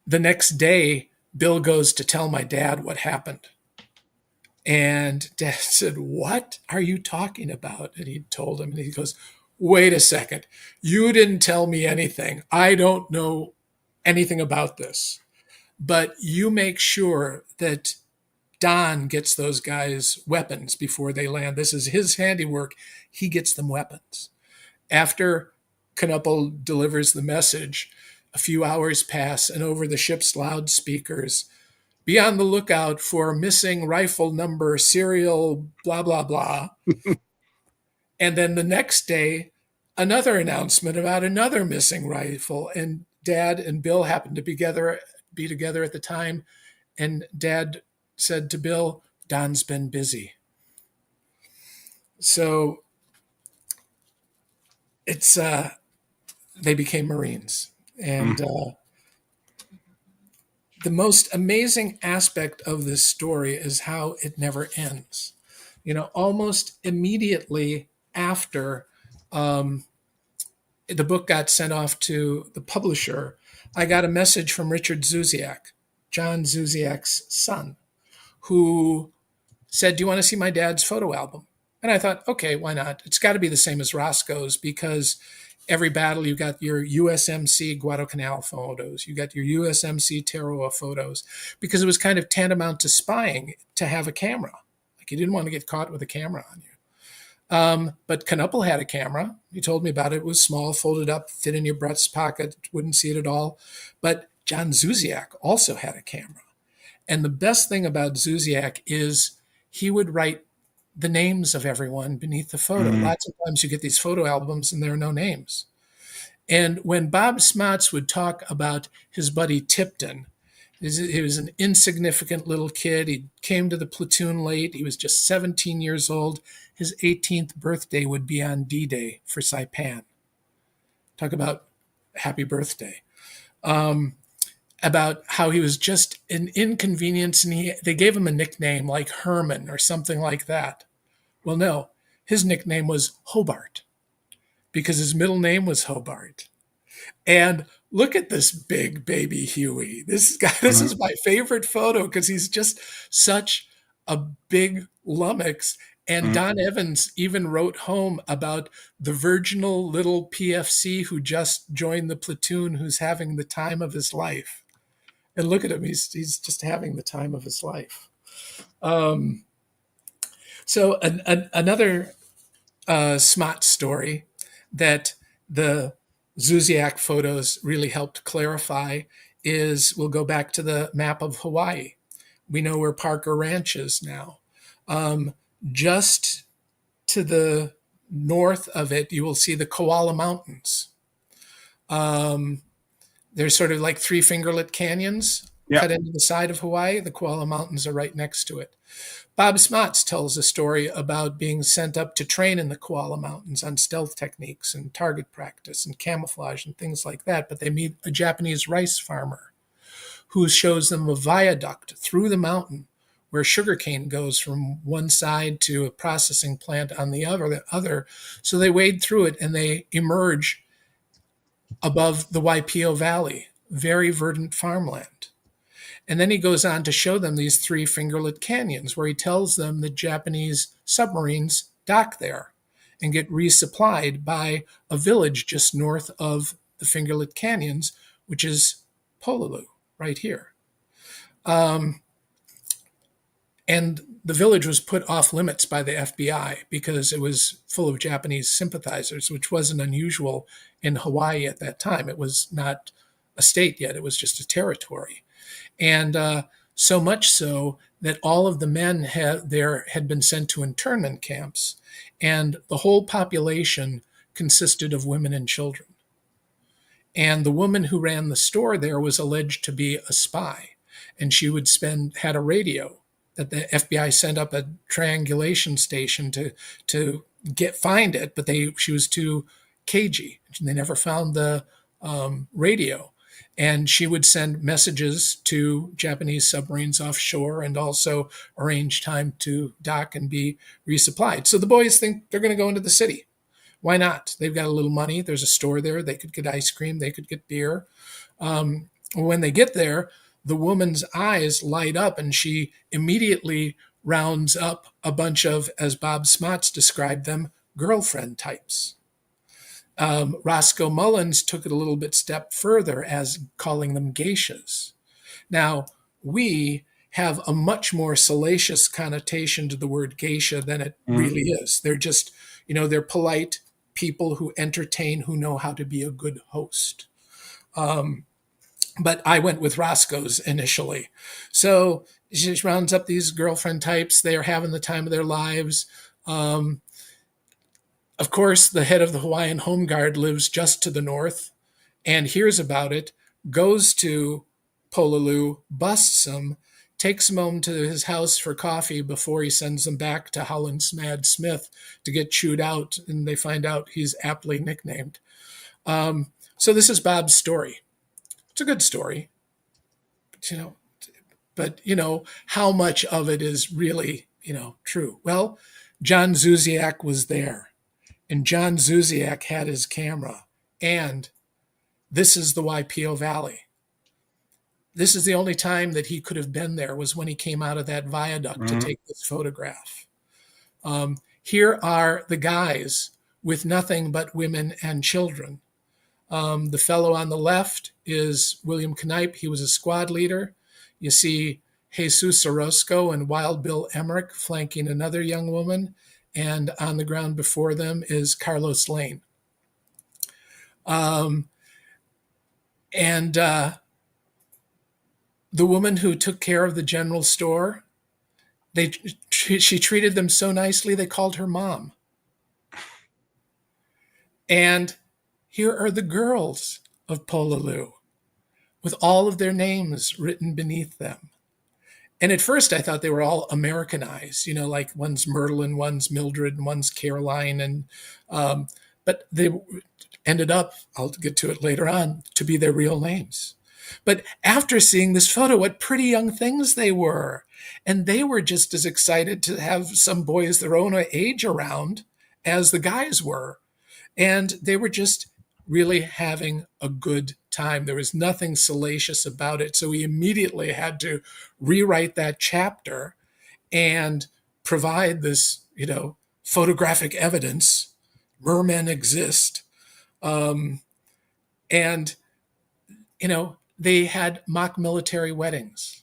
next day, Bill goes to tell my dad what happened. And Dad said, "What are you talking about?" And he told him, and he goes, "Wait a second. You didn't tell me anything. I don't know anything about this. But you make sure that Don gets those guys weapons before they land. This is his handiwork. He gets them weapons." After Canule delivers the message, a few hours pass, and over the ship's loudspeakers, "Be on the lookout for missing rifle number serial blah, blah, blah." And then the next day, another announcement about another missing rifle. And Dad and Bill happened to be together at the time. And Dad said to Bill, "Don's been busy." So it's they became Marines. And the most amazing aspect of this story is how it never ends. Almost immediately after the book got sent off to the publisher, I got a message from Richard Zuziak, John Zuziak's son, who said, "Do you want to see my dad's photo album?" And I thought, okay, why not? It's got to be the same as Roscoe's, because every battle you got your USMC Guadalcanal photos, you got your USMC Tarawa photos, because it was kind of tantamount to spying to have a camera. Like, you didn't want to get caught with a camera on you. But Canule had a camera. He told me about it. It was small, folded up, fit in your breast pocket, wouldn't see it at all. But John Zuziak also had a camera. And the best thing about Zuziak is he would write the names of everyone beneath the photo. Lots of times you get these photo albums and there are no names. And when Bob Smots would talk about his buddy Tipton, he was an insignificant little kid. He came to the platoon late. He was just 17 years old. His 18th birthday would be on D-Day for Saipan. Talk about happy birthday. About how he was just an inconvenience, and they gave him a nickname like Herman or something like that. Well, no, his nickname was Hobart, because his middle name was Hobart. And look at this big baby Huey. This guy, this is my favorite photo, because he's just such a big lummox. And Don Evans even wrote home about the virginal little PFC who just joined the platoon, who's having the time of his life. And look at him. He's just having the time of his life. So another Smot story that the Zuziak photos really helped clarify is, we'll go back to the map of Hawaii. We know where Parker Ranch is now. Just to the north of it, you will see the Koala Mountains. There's sort of like three fingerlet canyons cut into the side of Hawaii. The Koala Mountains are right next to it. Bob Smots tells a story about being sent up to train in the Koala Mountains on stealth techniques and target practice and camouflage and things like that. But they meet a Japanese rice farmer who shows them a viaduct through the mountain where sugarcane goes from one side to a processing plant on the other. So they wade through it and they emerge above the Waipio Valley, very verdant farmland. And then he goes on to show them these three fingerlet canyons where he tells them that Japanese submarines dock there and get resupplied by a village just north of the fingerlet canyons, which is Polalu, right here. And the village was put off limits by the FBI because it was full of Japanese sympathizers, which wasn't unusual in Hawaii at that time. It was not a state yet. It was just a territory. And so much so that all of the men there had been sent to internment camps, and the whole population consisted of women and children. And the woman who ran the store there was alleged to be a spy, and she had a radio that the FBI sent up a triangulation station to find it, but she was too cagey. They never found the radio. And she would send messages to Japanese submarines offshore and also arrange time to dock and be resupplied. So the boys think they're going to go into the city. Why not? They've got a little money. There's a store there. They could get ice cream. They could get beer. When they get there, the woman's eyes light up and she immediately rounds up a bunch of, as Bob Smots described them, girlfriend types. Roscoe Mullins took it a little bit step further as calling them geishas. Now, we have a much more salacious connotation to the word geisha than it really is. They're just, they're polite people who entertain, who know how to be a good host. But I went with Roscoe's initially. So she rounds up these girlfriend types. They are having the time of their lives. Of course, the head of the Hawaiian Home Guard lives just to the north and hears about it, goes to Polalu, busts him, takes him home to his house for coffee before he sends them back to Holland's Mad Smith to get chewed out, and they find out he's aptly nicknamed. So this is Bob's story. It's a good story, but how much of it is really, true? Well, John Zuziak was there. And John Zuziak had his camera. And this is the Waipio Valley. This is the only time that he could have been there was when he came out of that viaduct to take this photograph. Here are the guys with nothing but women and children. The fellow on the left is William Knipe. He was a squad leader. You see Jesus Orozco and Wild Bill Emmerich flanking another young woman. And on the ground before them is Carlos Lane. The woman who took care of the general store, she treated them so nicely, they called her mom. And here are the girls of Polalu with all of their names written beneath them. And at first I thought they were all Americanized, like one's Myrtle and one's Mildred and one's Caroline. And but they ended up, I'll get to it later on, to be their real names. But after seeing this photo, what pretty young things they were. And they were just as excited to have some boys their own age around as the guys were. And they were just really having a good time. There was nothing salacious about it. So we immediately had to rewrite that chapter and provide this, photographic evidence. Mermen exist. And, they had mock military weddings.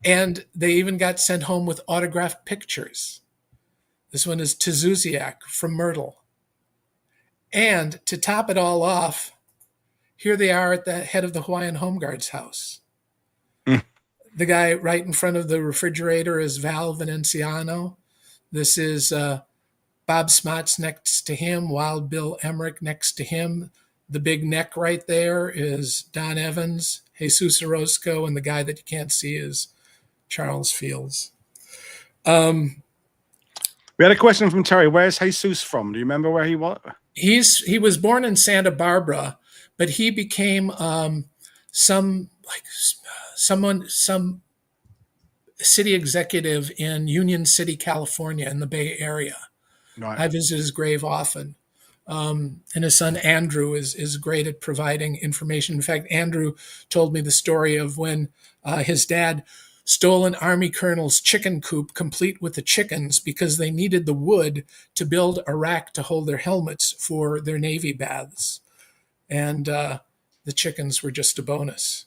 And they even got sent home with autographed pictures. This one is to Zuziak from Myrtle. And to top it all off, here they are at the head of the Hawaiian Home Guard's house. The guy right in front of the refrigerator is Val Veneziano. This is Bob Smots next to him, Wild Bill Emmerich next to him. The big neck right there is Don Evans, Jesus Orozco, and the guy that you can't see is Charles Fields. We had a question from Terry. Where's Jesus from? Do you remember where he was? He was born in Santa Barbara, but he became some like some city executive in Union City, California, in the Bay Area. Right. I visit his grave often. And his son Andrew is great at providing information. In fact, Andrew told me the story of when his dad stole an army colonel's chicken coop complete with the chickens because they needed the wood to build a rack to hold their helmets for their Navy baths. And the chickens were just a bonus.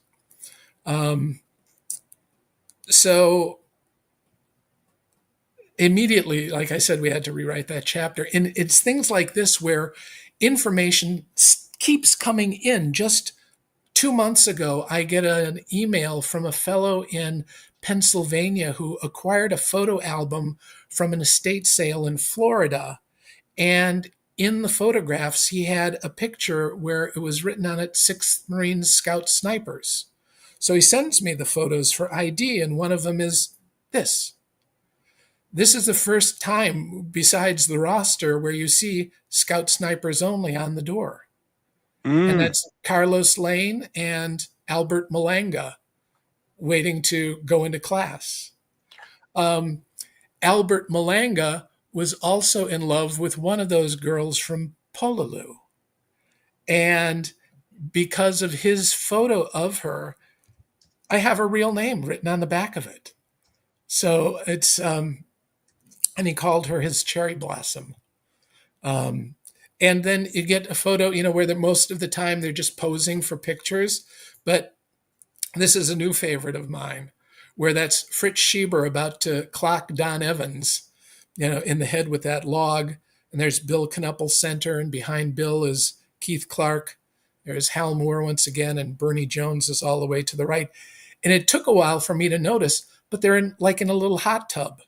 So immediately, like I said, we had to rewrite that chapter. And it's things like this where information keeps coming in. Just 2 months ago, I get an email from a fellow in Pennsylvania who acquired a photo album from an estate sale in Florida. And in the photographs, he had a picture where it was written on it, 6th Marine Scout Snipers. So he sends me the photos for ID, and one of them is this. This is the first time, besides the roster, where you see Scout Snipers only on the door. And that's Carlos Lane and Albert Malanga waiting to go into class. Albert Malanga was also in love with one of those girls from Polalu. And because of his photo of her, I have her real name written on the back of it. So it's, and he called her his cherry blossom. And then you get a photo, where most of the time they're just posing for pictures. But this is a new favorite of mine, where that's Fritz Schieber about to clock Don Evans, in the head with that log. And there's Bill Knuppel center, and behind Bill is Keith Clark. There's Hal Moore once again, and Bernie Jones is all the way to the right. And it took a while for me to notice, but they're in a little hot tub.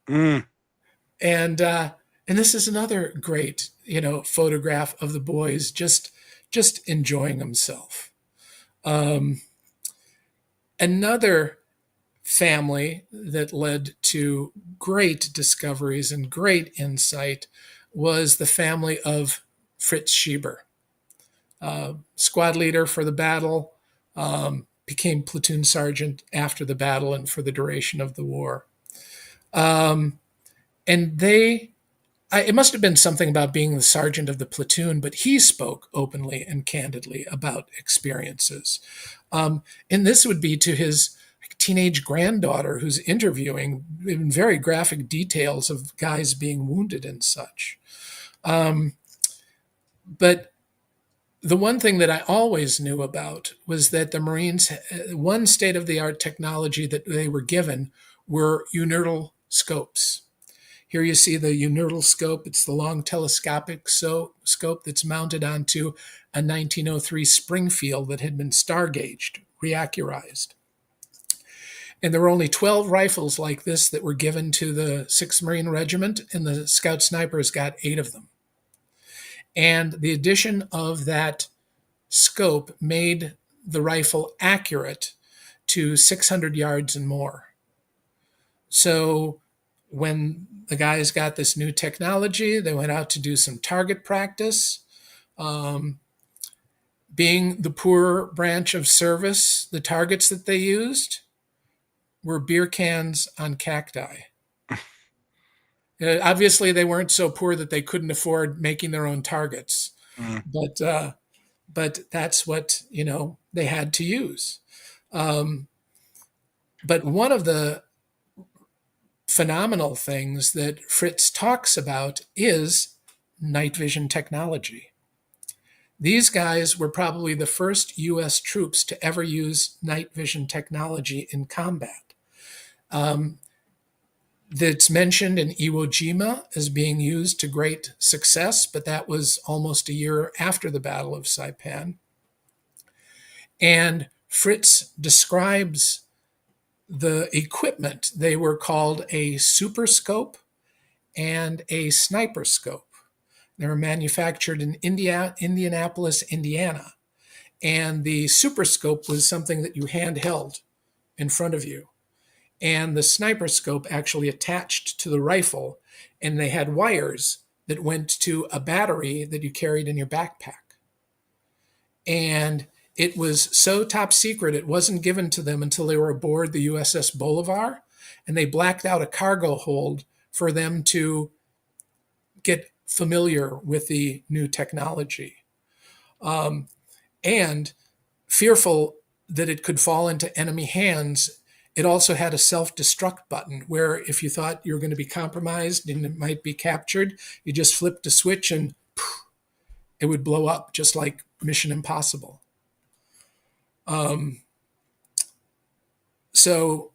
And this is another great, photograph of the boys just enjoying themselves. Another family that led to great discoveries and great insight was the family of Fritz Schieber, squad leader for the battle, became platoon sergeant after the battle and for the duration of the war. And it must have been something about being the sergeant of the platoon, but he spoke openly and candidly about experiences. And this would be to his teenage granddaughter, who's interviewing in very graphic details of guys being wounded and such. But the one thing that I always knew about was that the Marines, one state-of-the-art technology that they were given were unital scopes. Here you see the unital scope. It's the long telescopic scope that's mounted onto a 1903 Springfield that had been star-gauged, reaccurized. And there were only 12 rifles like this that were given to the 6th Marine Regiment, and the Scout Snipers got 8 of them. And the addition of that scope made the rifle accurate to 600 yards and more. So when the guys got this new technology, they went out to do some target practice. Being the poor branch of service, the targets that they used were beer cans on cacti. Obviously, they weren't so poor that they couldn't afford making their own targets, but that's what they had to use. But one of the phenomenal things that Fritz talks about is night vision technology. These guys were probably the first U.S. troops to ever use night vision technology in combat. That's mentioned in Iwo Jima as being used to great success, but that was almost a year after the Battle of Saipan. And Fritz describes the equipment. They were called a super scope and a sniper scope. They were manufactured in Indianapolis, Indiana. And the super scope was something that you handheld in front of you. And the sniper scope actually attached to the rifle, and they had wires that went to a battery that you carried in your backpack. And it was so top secret, it wasn't given to them until they were aboard the USS Bolivar, and they blacked out a cargo hold for them to get familiar with the new technology. And fearful that it could fall into enemy hands, it also had a self-destruct button where if you thought you were going to be compromised and it might be captured, you just flipped a switch and poof, it would blow up, just like Mission Impossible. So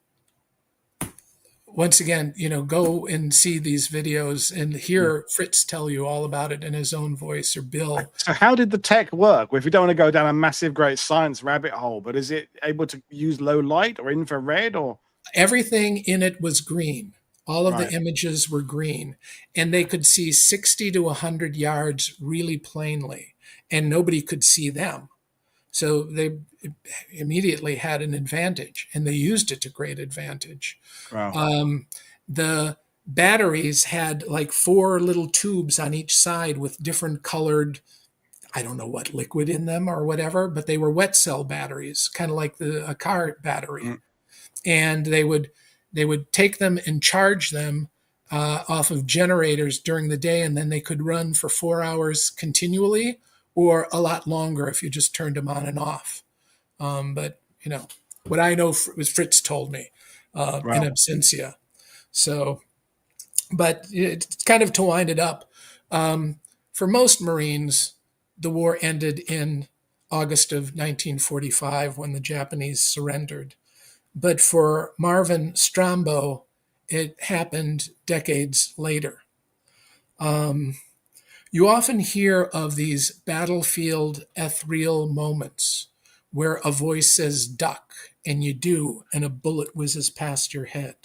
once again, go and see these videos and hear Fritz tell you all about it in his own voice, or Bill. So how did the tech work? Well, if you don't want to go down a massive, great science rabbit hole, but is it able to use low light or infrared or? Everything in it was green. All of Right. the images were green, and they could see 60 to 100 yards really plainly, and nobody could see them. So they immediately had an advantage, and they used it to great advantage. Wow. The batteries had like 4 little tubes on each side with different colored, I don't know what liquid in them or whatever, but they were wet cell batteries, kind of like a car battery. And they would take them and charge them off of generators during the day, and then they could run for 4 hours continually, or a lot longer if you just turned them on and off. But what I know was Fritz told me in absentia. So, but it's kind of to wind it up. For most Marines, the war ended in August of 1945 when the Japanese surrendered. But for Marvin Strombo, it happened decades later. You often hear of these battlefield ethereal moments where a voice says duck, and you do, and a bullet whizzes past your head.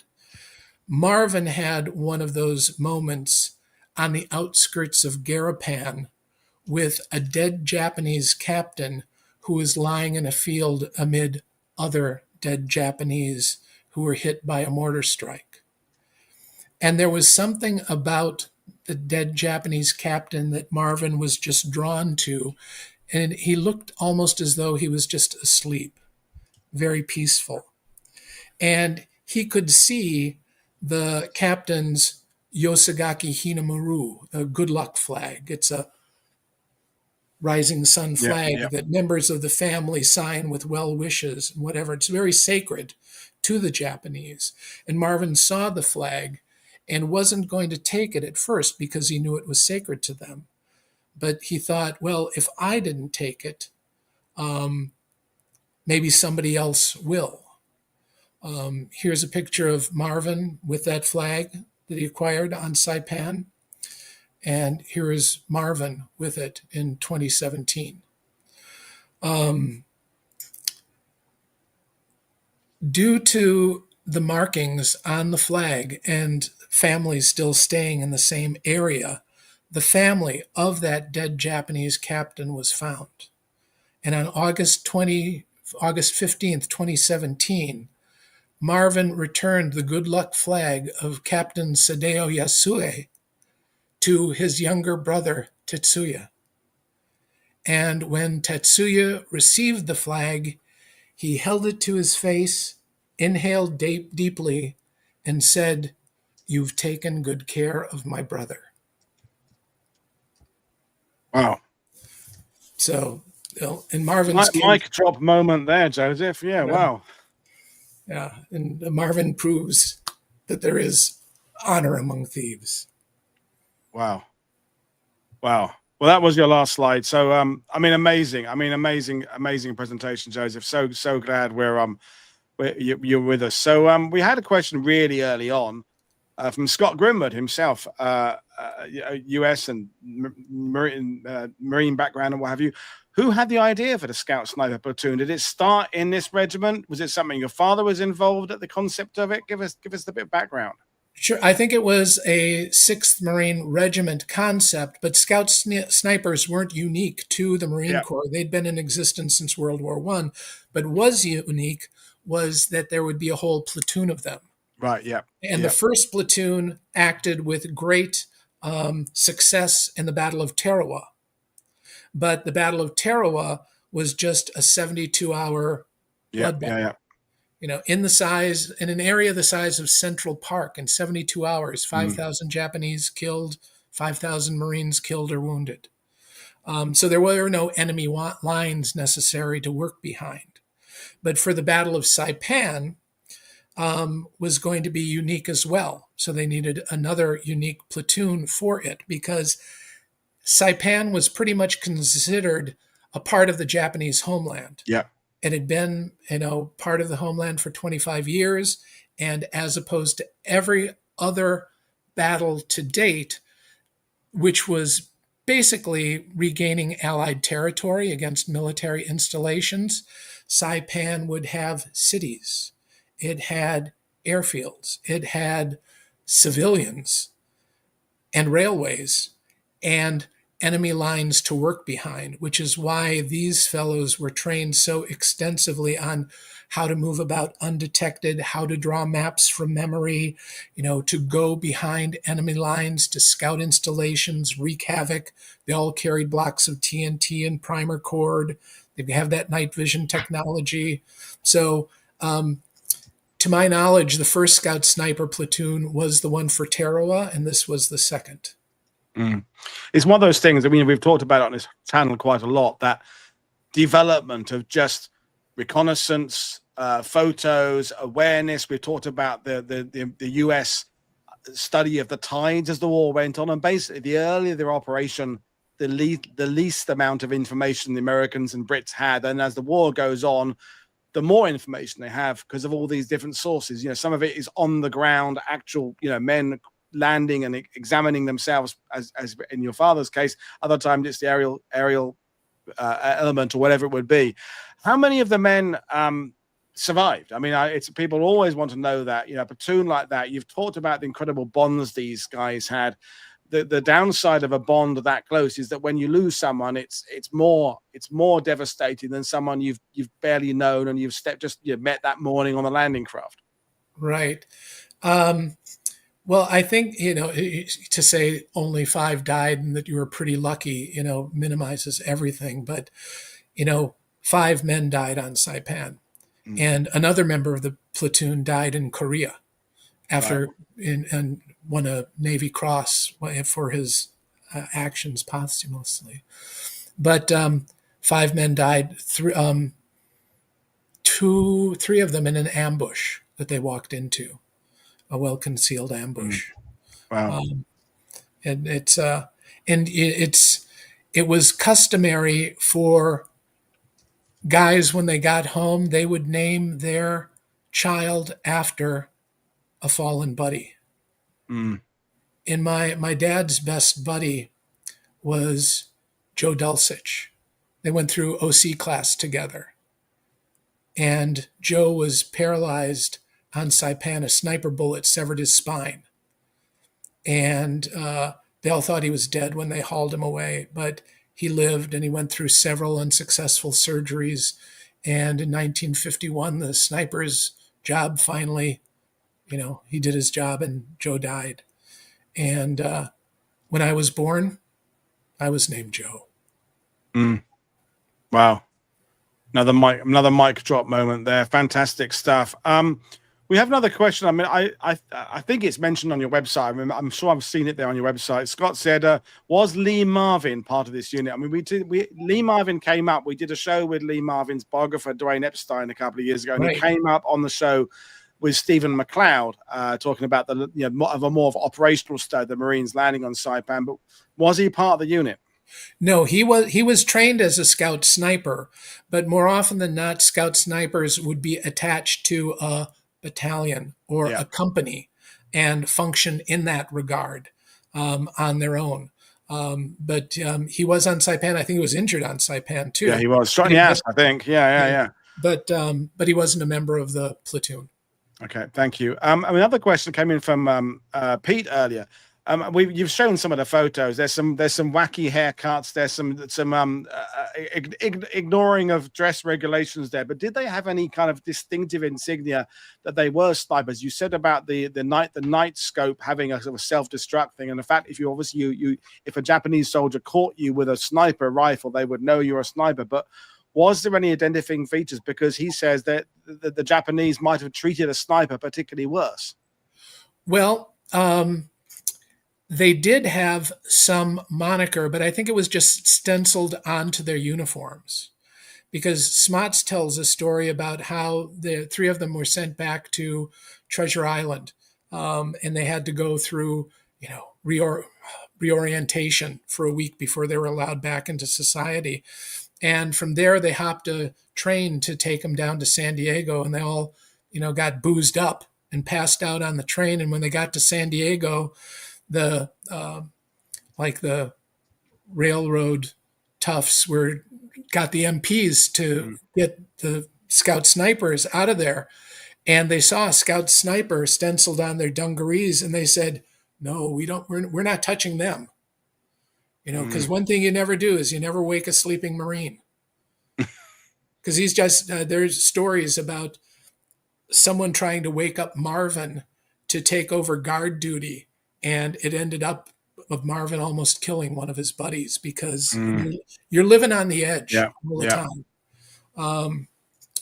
Marvin had one of those moments on the outskirts of Garapan with a dead Japanese captain who was lying in a field amid other dead Japanese who were hit by a mortar strike. And there was something about the dead Japanese captain that Marvin was just drawn to, and he looked almost as though he was just asleep, very peaceful. And he could see the captain's Yosagaki Hinamaru, a good luck flag. It's a rising sun flag that members of the family sign with well wishes and whatever. It's very sacred to the Japanese. And Marvin saw the flag and wasn't going to take it at first because he knew it was sacred to them. But he thought, well, if I didn't take it, maybe somebody else will. Here's a picture of Marvin with that flag that he acquired on Saipan. And here is Marvin with it in 2017. Due to the markings on the flag and families still staying in the same area, the family of that dead Japanese captain was found. And on August 15th, 2017, Marvin returned the good luck flag of Captain Sadeo Yasue to his younger brother, Tetsuya. And when Tetsuya received the flag, he held it to his face, inhaled deeply, and said, "You've taken good care of my brother." Wow. So, in Marvin's case, mic drop moment there, Joseph. Yeah, wow. Yeah, and Marvin proves that there is honor among thieves. Wow. Well, that was your last slide. So, amazing. Amazing presentation, Joseph. So glad you're with us. So, we had a question really early on from Scott Grimwood himself, US and Marine background and what have you. Who had the idea for the Scout Sniper platoon? Did it start in this regiment? Was it something your father was involved at the concept of it? Give us the bit of background. Sure. I think it was a 6th Marine Regiment concept, but Scout snipers weren't unique to the Marine Corps. They'd been in existence since World War I, but was unique was that there would be a whole platoon of them. Right, yeah. And the first platoon acted with great success in the Battle of Tarawa. But the Battle of Tarawa was just a 72-hour Yeah, bloodbath. yeah, yeah. In an area the size of Central Park, in 72 hours, 5,000 Japanese killed, 5,000 Marines killed or wounded. So there were no enemy lines necessary to work behind. But for the Battle of Saipan, was going to be unique as well. So they needed another unique platoon for it, because Saipan was pretty much considered a part of the Japanese homeland. Yeah. It had been, part of the homeland for 25 years. And as opposed to every other battle to date, which was basically regaining Allied territory against military installations, Saipan would have cities. It had airfields. It had civilians and railways and enemy lines to work behind, which is why these fellows were trained so extensively on how to move about undetected, how to draw maps from memory, to go behind enemy lines, to scout installations, wreak havoc. They all carried blocks of TNT and primer cord. They have that night vision technology. So, to my knowledge, the first Scout Sniper platoon was the one for Tarawa, and this was the second. It's one of those things. I mean, we've talked about it on this channel quite a lot, that development of just reconnaissance, photos, awareness. We've talked about the US study of the tides as the war went on, and basically the earlier their operation, the least amount of information the Americans and Brits had, and as the war goes on, the more information they have because of all these different sources. Some of it is on the ground, actual men landing and examining themselves, as in your father's case. Other times it's the aerial element or whatever it would be. How many of the men survived? I mean, it's people always want to know that. A platoon like that. You've talked about the incredible bonds these guys had. The downside of a bond that close is that when you lose someone, it's more devastating than someone you've barely known and you've met that morning on the landing craft. Right. Well, I think, to say only 5 died and that you were pretty lucky, minimizes everything. But, 5 men died on Saipan. And another member of the platoon died in Korea after and won a Navy Cross for his actions posthumously. But 5 men died, 3 of them in an ambush that they walked into. A well-concealed ambush. Wow. And it was customary for guys, when they got home, they would name their child after a fallen buddy. And my dad's best buddy was Joe Dulcich. They went through OC class together. And Joe was paralyzed on Saipan. A sniper bullet severed his spine. And they all thought he was dead when they hauled him away. But he lived, and he went through several unsuccessful surgeries. And in 1951, the sniper's job finally, he did his job, and Joe died. And when I was born, I was named Joe. Wow. Another mic drop moment there. Fantastic stuff. We have another question. I mean, I think it's mentioned on your website. I mean, I'm sure I've seen it there on your website. Scott said, was Lee Marvin part of this unit? I mean, Lee Marvin came up. We did a show with Lee Marvin's biographer, Dwayne Epstein, a couple of years ago, and he came up on the show with Stephen McLeod, talking about more of an operational study, the Marines landing on Saipan. But was he part of the unit? No, he was trained as a scout sniper, but more often than not, scout snipers would be attached to a battalion or a company and function in that regard on their own. But he was on Saipan. I think he was injured on Saipan too. Yeah, he was. Shot in the ass, I think. Yeah. But he wasn't a member of the platoon. Okay, thank you. Another question came in from Pete earlier. You've shown some of the photos. There's some wacky haircuts. There's some ignoring of dress regulations there. But did they have any kind of distinctive insignia that they were snipers? You said about the night scope having a sort of self-destruct thing, and the fact if if a Japanese soldier caught you with a sniper rifle, they would know you're a sniper. But Was there any identifying features? Because he says that the Japanese might have treated a sniper particularly worse. Well, they did have some moniker, but I think it was just stenciled onto their uniforms. Because Smots tells a story about how the three of them were sent back to Treasure Island, and they had to go through, reorientation for a week before they were allowed back into society. And from there, they hopped a train to take them down to San Diego, and they all, got boozed up and passed out on the train. And when they got to San Diego, the railroad toughs got the MPs to get the scout snipers out of there. And they saw a scout sniper stenciled on their dungarees, and they said, no, we're not touching them. Because one thing you never do is you never wake a sleeping Marine. Because he's just, there's stories about someone trying to wake up Marvin to take over guard duty. And it ended up of Marvin almost killing one of his buddies because you're living on the edge all the time.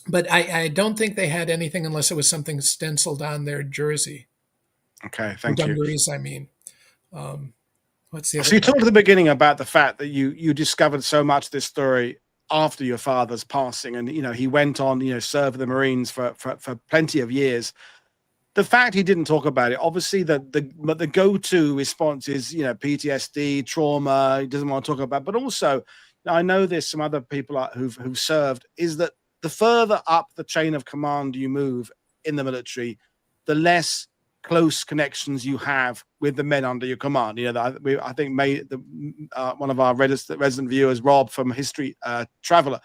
But I don't think they had anything unless it was something stenciled on their jersey. Okay, thank you. Dungarees, I mean. What's the other? So you talked at the beginning about the fact that you discovered so much of this story after your father's passing, and he went on serve the Marines for plenty of years. The fact he didn't talk about it, obviously the go-to response is PTSD, trauma. He doesn't want to talk about, but also I know there's some other people who've served. Is that the further up the chain of command you move in the military, the less close connections you have with the men under your command. I think one of our resident viewers, Rob from History Traveler.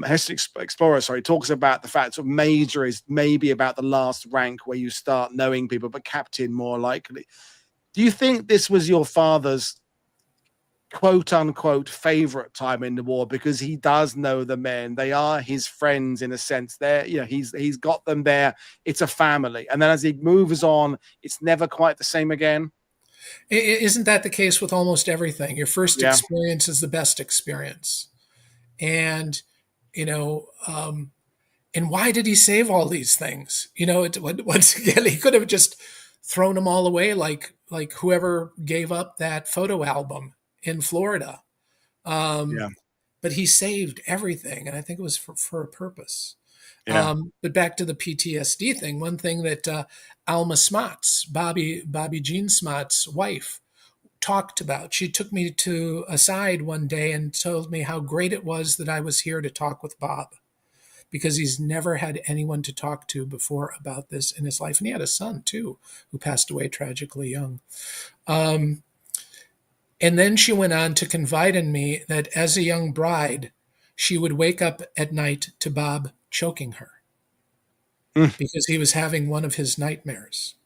History Explorer, talks about the fact of major is maybe about the last rank where you start knowing people, but captain more likely. Do you think this was your father's quote unquote favorite time in the war because he does know the men? They are his friends in a sense. He's got them there. It's a family, and then as he moves on, it's never quite the same again. Isn't that the case with almost everything? Your first experience is the best experience, and and why did he save all these things? Once again, he could have just thrown them all away, like whoever gave up that photo album in Florida. But he saved everything, and I think it was for a purpose. But back to the PTSD thing, one thing that Alma Smots, Bobby Jean Smots' wife, talked about. She took me to a side one day and told me how great it was that I was here to talk with Bob, because he's never had anyone to talk to before about this in his life. And he had a son too, who passed away tragically young. And then she went on to confide in me that as a young bride, she would wake up at night to Bob choking her because he was having one of his nightmares.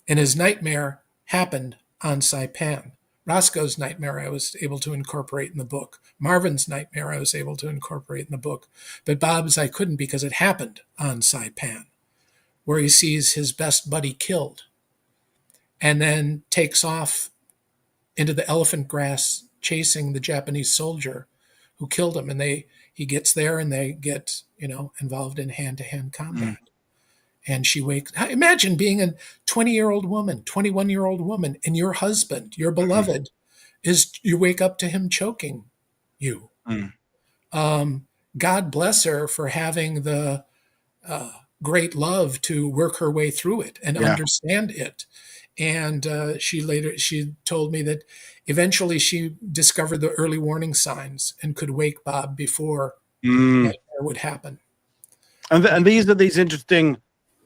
And his nightmare happened on Saipan. Roscoe's nightmare I was able to incorporate in the book. Marvin's nightmare I was able to incorporate in the book. But Bob's I couldn't because it happened on Saipan, where he sees his best buddy killed and then takes off into the elephant grass chasing the Japanese soldier who killed him. And he gets there and they get, involved in hand-to-hand combat. And she wakes. Imagine being a 20-year-old woman, 21-year-old woman, and your husband, your beloved, you wake up to him choking you. God bless her for having the great love to work her way through it and understand it. And she told me that eventually she discovered the early warning signs and could wake Bob before that would happen. And these are these interesting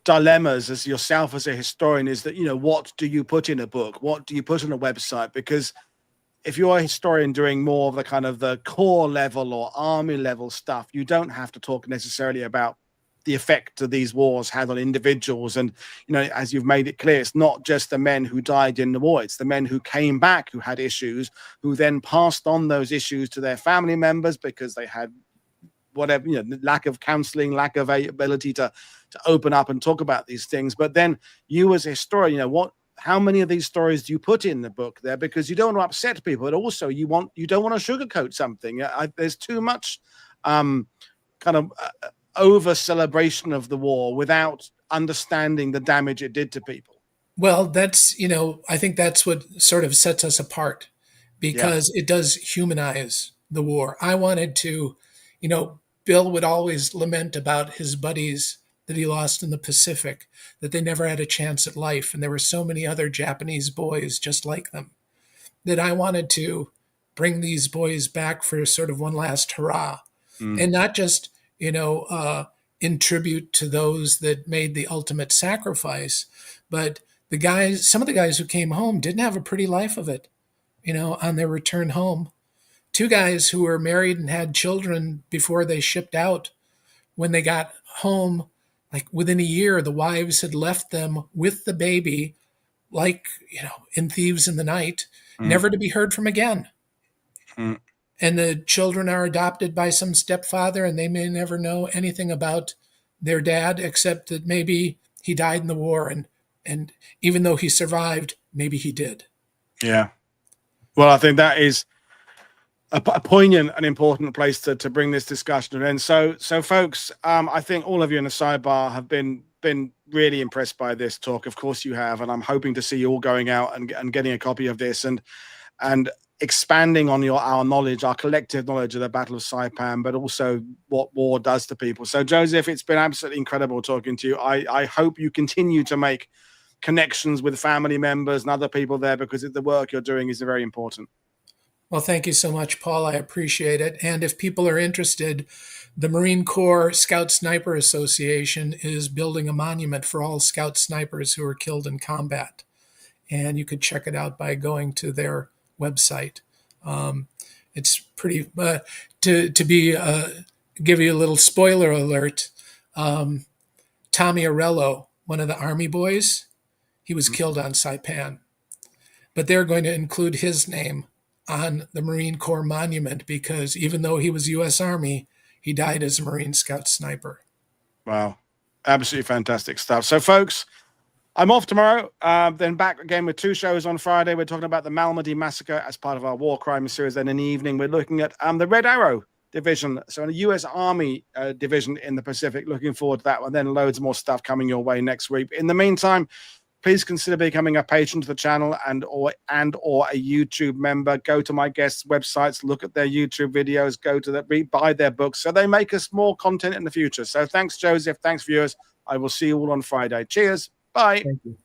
dilemmas as yourself as a historian, is that what do you put in a book, what do you put on a website? Because if you're a historian doing more of the kind of the core level or army level stuff, you don't have to talk necessarily about the effect of these wars had on individuals. And as you've made it clear, it's not just the men who died in the war, it's the men who came back who had issues, who then passed on those issues to their family members because they had whatever, lack of counseling, lack of ability to open up and talk about these things. But then you as a historian, how many of these stories do you put in the book there? Because you don't want to upset people, but also you don't want to sugarcoat something. There's too much kind of over celebration of the war without understanding the damage it did to people. Well, that's, I think that's what sort of sets us apart, Yeah. because it does humanize the war. I wanted to, Bill would always lament about his buddies that he lost in the Pacific, that they never had a chance at life. And there were so many other Japanese boys just like them, that I wanted to bring these boys back for sort of one last hurrah. And not just, in tribute to those that made the ultimate sacrifice, but some of the guys who came home didn't have a pretty life of it, on their return home. Two guys who were married and had children before they shipped out, when they got home, like within a year, the wives had left them with the baby, like, in Thieves in the Night, never to be heard from again. And the children are adopted by some stepfather, and they may never know anything about their dad, except that maybe he died in the war. And even though he survived, maybe he did. Yeah. Well, I think that is a poignant and important place to bring this discussion to an end. So folks, I think all of you in the sidebar have been really impressed by this talk. Of course you have, and I'm hoping to see you all going out and getting a copy of this and expanding on our knowledge, our collective knowledge of the Battle of Saipan, but also what war does to people. So Joseph, it's been absolutely incredible talking to you. I hope you continue to make connections with family members and other people there, because the work you're doing is very important. Well, thank you so much, Paul. I appreciate it. And if people are interested, the Marine Corps Scout Sniper Association is building a monument for all Scout snipers who were killed in combat. And you could check it out by going to their website. It's pretty, give you a little spoiler alert. Tommy Arello, one of the Army boys, he was killed on Saipan, but they're going to include his name on the Marine Corps monument, because even though he was U.S. Army, he died as a Marine Scout sniper. Wow. Absolutely fantastic stuff. So folks, I'm off tomorrow, then back again with 2 shows on Friday. We're talking about the Malmedy massacre as part of our war crime series. Then in the evening, we're looking at the Red Arrow division, so a U.S. Army division in the Pacific. Looking forward to that one. Then loads more stuff coming your way next week. In the meantime, please consider becoming a patron to the channel and or a YouTube member. Go to my guests' websites, look at their YouTube videos, buy their books, so they make us more content in the future. So thanks, Joseph. Thanks, viewers. I will see you all on Friday. Cheers. Bye. Thank you.